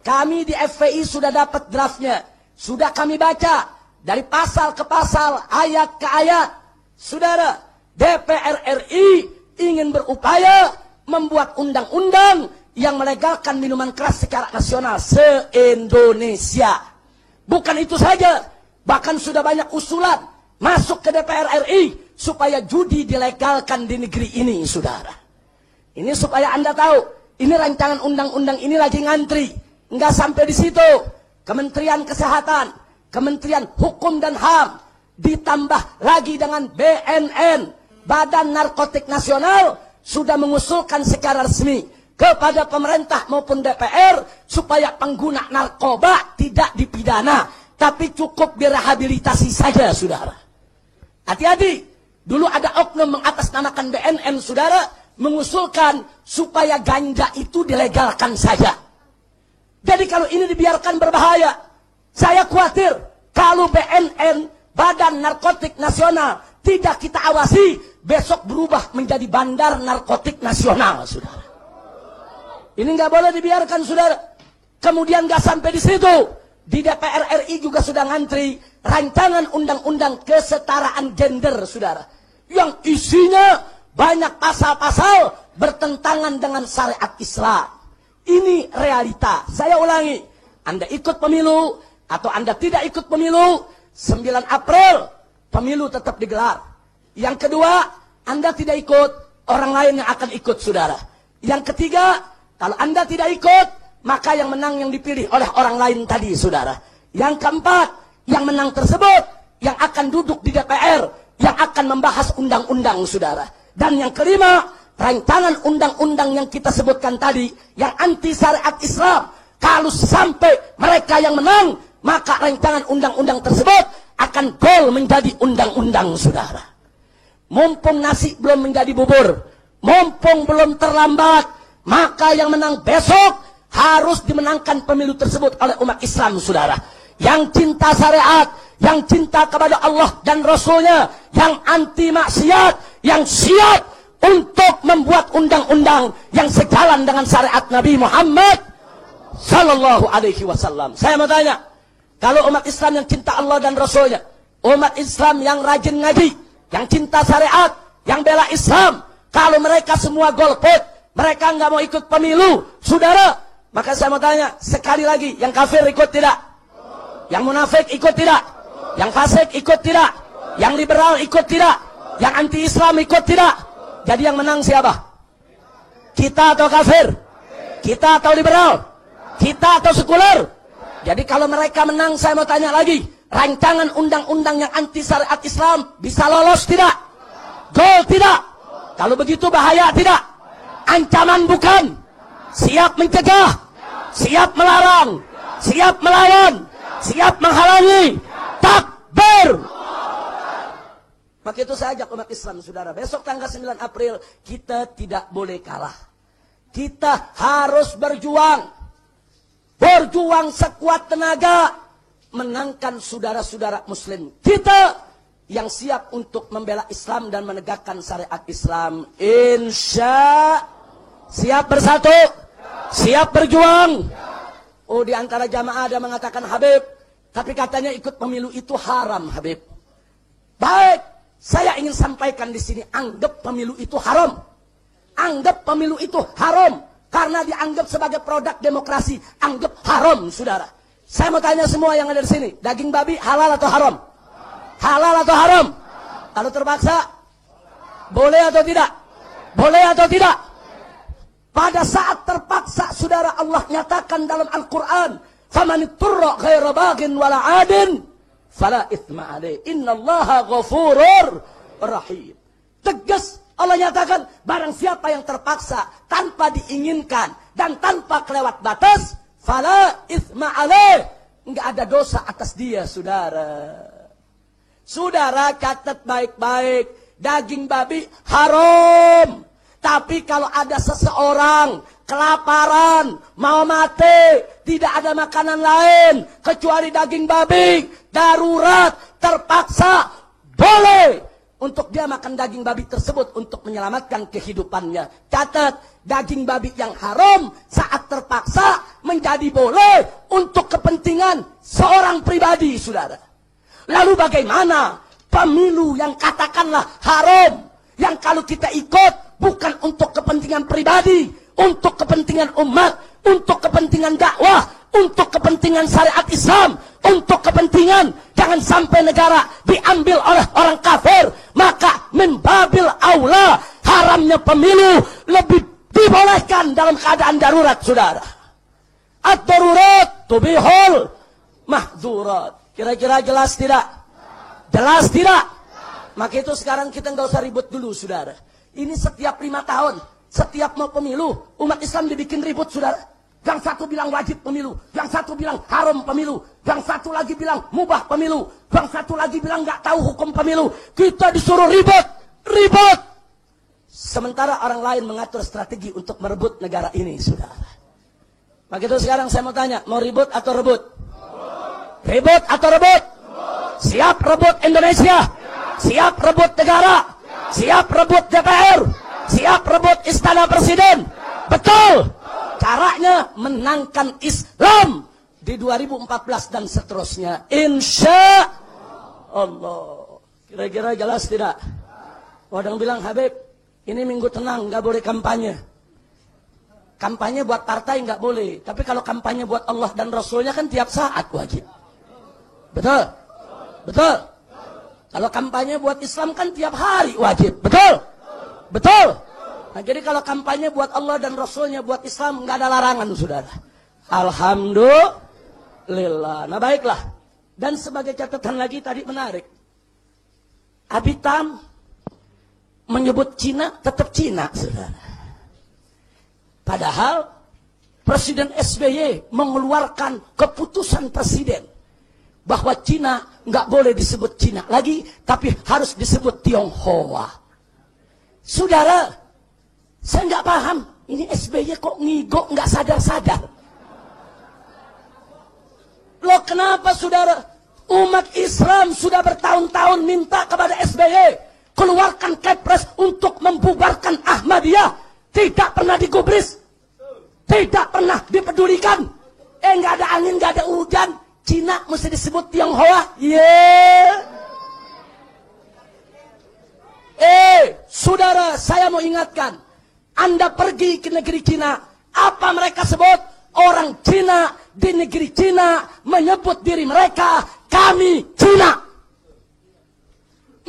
Kami di FPI sudah dapat draftnya, sudah kami baca dari pasal ke pasal, ayat ke ayat. Saudara, DPR RI ingin berupaya membuat undang-undang yang melegalkan minuman keras secara nasional se-Indonesia. Bukan itu saja, bahkan sudah banyak usulan masuk ke DPR RI supaya judi dilegalkan di negeri ini, saudara. Ini supaya Anda tahu, ini rancangan undang-undang ini lagi ngantri. Enggak sampai di situ, Kementerian Kesehatan, Kementerian Hukum dan HAM, ditambah lagi dengan BNN, Badan Narkotik Nasional, sudah mengusulkan secara resmi kepada pemerintah maupun DPR supaya pengguna narkoba tidak dipidana, tapi cukup direhabilitasi saja, saudara. Hati-hati, dulu ada oknum mengatasnamakan BNN, saudara, mengusulkan supaya ganja itu dilegalkan saja. Jadi kalau ini dibiarkan berbahaya, saya khawatir kalau BNN, Badan Narkotik Nasional, tidak kita awasi, besok berubah menjadi bandar narkotik nasional, saudara. Ini nggak boleh dibiarkan, saudara. Kemudian nggak sampai di situ, di DPR RI juga sudah ngantri rancangan undang-undang kesetaraan gender, saudara, yang isinya banyak pasal-pasal bertentangan dengan syariat Islam. Ini realita. Saya ulangi, Anda ikut pemilu atau Anda tidak ikut pemilu, 9 April pemilu tetap digelar. Yang kedua, Anda tidak ikut, orang lain yang akan ikut, saudara. Yang ketiga, kalau Anda tidak ikut, maka yang menang yang dipilih oleh orang lain tadi, saudara. Yang keempat, yang menang tersebut yang akan duduk di DPR, yang akan membahas undang-undang, saudara. Dan yang kelima, rancangan undang-undang yang kita sebutkan tadi, yang anti syariat Islam, kalau sampai mereka yang menang, maka rancangan undang-undang tersebut akan gol menjadi undang-undang, saudara. Mumpung nasi belum menjadi bubur, mumpung belum terlambat, maka yang menang besok harus dimenangkan pemilu tersebut oleh umat Islam, saudara. Yang cinta syariat, yang cinta kepada Allah dan Rasulnya, yang anti maksiat, yang siap untuk membuat undang-undang yang sejalan dengan syariat Nabi Muhammad Sallallahu Alaihi Wasallam. Saya mau tanya, kalau umat Islam yang cinta Allah dan Rasulnya, umat Islam yang rajin ngaji, yang cinta syariat, yang bela Islam, kalau mereka semua golput, mereka nggak mau ikut pemilu, saudara, maka saya mau tanya sekali lagi, yang kafir ikut tidak? Yang munafik ikut tidak? Yang fasik ikut tidak? Yang liberal ikut tidak? Yang anti Islam ikut tidak? Jadi yang menang siapa? Kita atau kafir? Kita atau liberal? Kita atau sekuler? Jadi kalau mereka menang, saya mau tanya lagi, rancangan undang-undang yang anti syariat Islam bisa lolos tidak? Gol tidak? Kalau begitu bahaya tidak? Ancaman bukan? Siap mencegah? Siap melarang? Siap melawan? Siap menghalangi? Takbir! Maka itu saya ajak umat Islam, saudara, besok tanggal 9 April kita tidak boleh kalah. Kita harus berjuang. Berjuang sekuat tenaga, menangkan saudara-saudara muslim kita yang siap untuk membela Islam dan menegakkan syariat Islam. Insya Siap bersatu? Siap berjuang? Oh, di antara jamaah ada mengatakan, Habib, tapi katanya ikut pemilu itu haram, Habib. Baik, saya ingin sampaikan di sini, anggap pemilu itu haram. Anggap pemilu itu haram. Karena dianggap sebagai produk demokrasi. Anggap haram, saudara. Saya mau tanya semua yang ada di sini, daging babi halal atau haram? Halal atau haram? Kalau terpaksa, boleh atau tidak? Boleh atau tidak? Pada saat terpaksa, saudara, Allah nyatakan dalam Al-Quran, "Faman ittara ghaira baghin wala 'adin fala itsma 'alaihi, innallaha ghafurur rahim." Tegas Allah nyatakan, barang siapa yang terpaksa tanpa diinginkan dan tanpa kelewat batas, fala itsma 'alaihi, enggak ada dosa atas dia, saudara. Saudara, catat baik-baik, daging babi haram. Tapi kalau ada seseorang kelaparan, mau mati, tidak ada makanan lain kecuali daging babi, darurat, terpaksa, boleh untuk dia makan daging babi tersebut untuk menyelamatkan kehidupannya. Catat, daging babi yang haram saat terpaksa menjadi boleh untuk kepentingan seorang pribadi, saudara. Lalu bagaimana pemilu yang katakanlah haram, yang kalau kita ikut bukan untuk kepentingan pribadi, untuk kepentingan umat, untuk kepentingan dakwah, untuk kepentingan syariat Islam, untuk kepentingan jangan sampai negara diambil oleh orang kafir, maka membabil aula haramnya pemilu lebih dibolehkan dalam keadaan darurat, saudara. Ad-darurat tubihul mahdurat. Kira-kira jelas tidak? Jelas tidak? Maka itu sekarang kita nggak usah ribut dulu, saudara. Ini setiap 5 tahun, setiap mau pemilu, umat Islam dibikin ribut, saudara. Yang satu bilang wajib pemilu, yang satu bilang haram pemilu, yang satu lagi bilang mubah pemilu, yang satu lagi bilang nggak tahu hukum pemilu. Kita disuruh ribut. Sementara orang lain mengatur strategi untuk merebut negara ini, saudara. Maka itu sekarang saya mau tanya, mau ribut atau rebut? Ribut atau rebut? Siap rebut Indonesia? Siap rebut negara? Siap rebut DPR, siap rebut istana presiden. Betul. Caranya menangkan Islam di 2014 dan seterusnya. Insya Allah. Kira-kira jelas tidak? Orang bilang, Habib, ini minggu tenang, nggak boleh kampanye. Kampanye buat partai nggak boleh. Tapi kalau kampanye buat Allah dan Rasulnya kan tiap saat wajib. Betul? Betul? Kalau kampanye buat Islam kan tiap hari wajib. Betul? Betul? Nah, jadi kalau kampanye buat Allah dan Rasulnya, buat Islam, nggak ada larangan, saudara. Alhamdulillah. Nah, baiklah. Dan sebagai catatan lagi tadi menarik. Abitam menyebut Cina, tetap Cina, saudara. Padahal Presiden SBY mengeluarkan keputusan presiden bahwa Cina nggak boleh disebut Cina lagi, tapi harus disebut Tionghoa. Saudara, saya nggak paham, ini SBY kok ngigo nggak sadar-sadar. Loh kenapa, saudara? Umat Islam sudah bertahun-tahun minta kepada SBY keluarkan kepres untuk membubarkan Ahmadiyah, tidak pernah digubris, tidak pernah dipedulikan. Nggak ada angin, nggak ada hujan, Cina mesti disebut Tionghoa. Saudara, saya mau ingatkan, Anda pergi ke negeri Cina, apa mereka sebut? Orang Cina di negeri Cina menyebut diri mereka, kami Cina.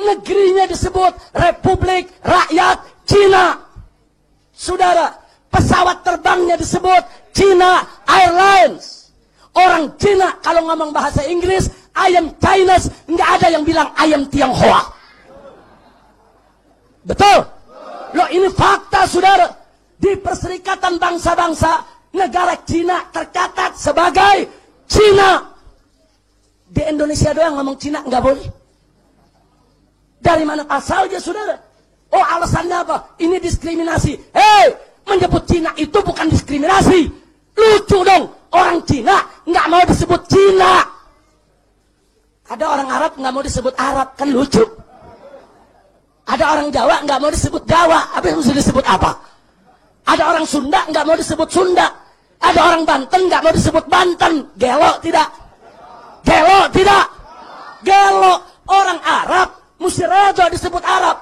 Negerinya disebut Republik Rakyat Cina. Saudara, pesawat terbangnya disebut China Airlines. Orang Cina kalau ngomong bahasa Inggris, I am Chinese, nggak ada yang bilang I am Tionghoa. Betul? Loh ini fakta, saudara. Di Perserikatan Bangsa-Bangsa, negara Cina tercatat sebagai Cina. Di Indonesia doang ngomong Cina nggak boleh. Dari mana asalnya, saudara? Oh, alasannya apa? Ini diskriminasi. Menyebut Cina itu bukan diskriminasi. Lucu dong, orang Cina nggak mau disebut Cina. Ada orang Arab nggak mau disebut Arab, kan lucu. Ada orang Jawa nggak mau disebut Jawa, habis mesti disebut apa? Ada orang Sunda nggak mau disebut Sunda. Ada orang Banten nggak mau disebut Banten. Gelo tidak? Gelo tidak? Gelo. Orang Arab mesti rela disebut Arab.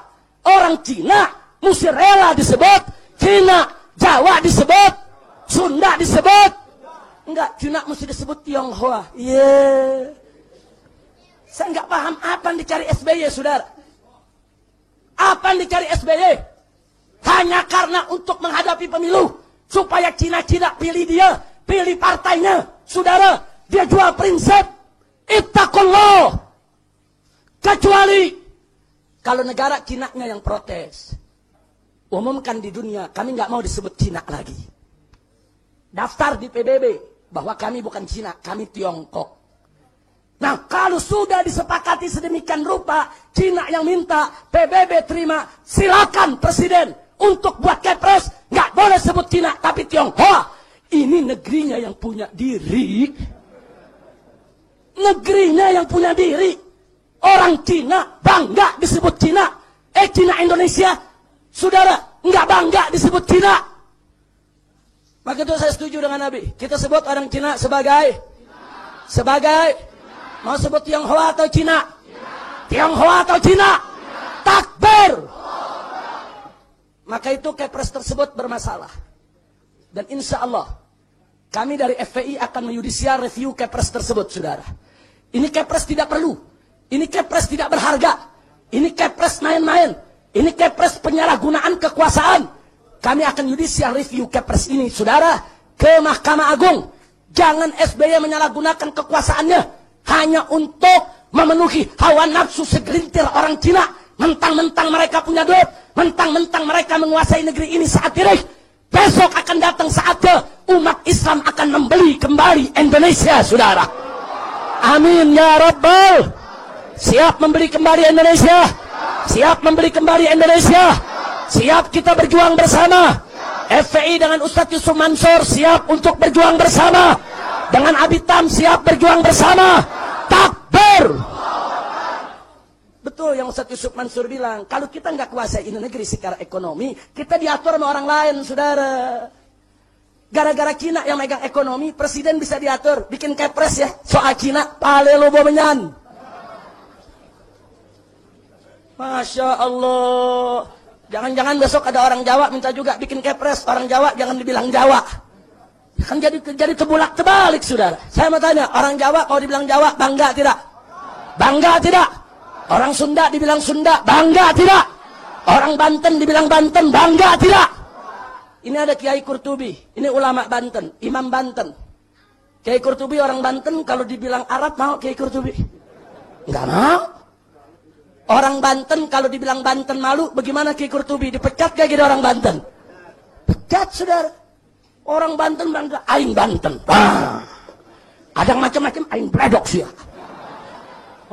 Orang Cina mesti rela disebut Cina. Jawa disebut, Sunda disebut. Enggak, Cina mesti disebut Tionghoa. Yeah. Saya nggak paham apa yang dicari SBY, saudara. Apa yang dicari SBY? Hanya karena untuk menghadapi pemilu. Supaya Cina-Cina pilih dia, pilih partainya. Saudara, dia jual prinsip. Ittaqullah. Kecuali kalau negara Cina-nya yang protes. Umumkan di dunia, kami nggak mau disebut Cina lagi. Daftar di PBB bahwa kami bukan Cina, kami Tiongkok. Nah, kalau sudah disepakati sedemikian rupa, Cina yang minta, PBB terima, silakan Presiden untuk buat kepres, nggak boleh sebut Cina, tapi Tionghoa. Ini negerinya yang punya diri. Negerinya yang punya diri. Orang Cina bangga disebut Cina. Cina Indonesia. Saudara, nggak bangga disebut Cina. Maka itu saya setuju dengan Nabi. Kita sebut orang Cina sebagai mau sebut Tionghoa atau Cina? Tionghoa atau Cina? Takbir. Maka itu kepres tersebut bermasalah. Dan insya Allah kami dari FPI akan menyudisial review kepres tersebut, saudara. Ini kepres tidak perlu. Ini kepres tidak berharga. Ini kepres main-main. Ini kepres penyalahgunaan kekuasaan. Kami akan judicial review kepres ini, saudara, ke Mahkamah Agung. Jangan SBY menyalahgunakan kekuasaannya hanya untuk memenuhi hawa nafsu segelintir orang Cina. Mentang-mentang mereka punya duit, mentang-mentang mereka menguasai negeri ini saat ini. Besok akan datang saatnya umat Islam akan membeli kembali Indonesia, saudara. Amin ya Rabbal. Siap membeli kembali Indonesia. Siap membeli kembali Indonesia. Siap kita berjuang bersama. FPI dengan Ustadz Yusuf Mansur siap untuk berjuang bersama. Dengan Abitam siap berjuang bersama. Takbir. Betul yang Ustadz Yusuf Mansur bilang, kalau kita nggak kuasai ini negeri secara ekonomi, kita diatur sama orang lain, saudara. Gara-gara Cina yang megang ekonomi, presiden bisa diatur. Bikin kepres ya, soal Cina, pale lo bomenyan. Masya Allah. Jangan-jangan besok ada orang Jawa minta juga bikin kepres. Orang Jawa jangan dibilang Jawa. Kan jadi tebulak terbalik, saudara. Saya mau tanya, orang Jawa kalau dibilang Jawa, bangga tidak? Bangga tidak? Orang Sunda dibilang Sunda, bangga tidak? Orang Banten dibilang Banten, bangga tidak? Ini ada Kiai Qurtubi. Ini ulama Banten, Imam Banten. Kiai Qurtubi orang Banten, kalau dibilang Arab mau Kiai Qurtubi? Enggak mau. Orang Banten kalau dibilang Banten malu, bagaimana Kiai Qurtubi? Dipecat gak gitu orang Banten? Pecat, saudara. Orang Banten bangga, aing Banten. Ada macam-macam, aing bledok sih.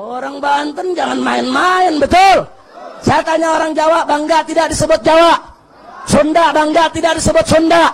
Orang Banten jangan main-main, betul. Saya tanya orang Jawa, bangga tidak disebut Jawa? Sunda bangga tidak disebut Sunda?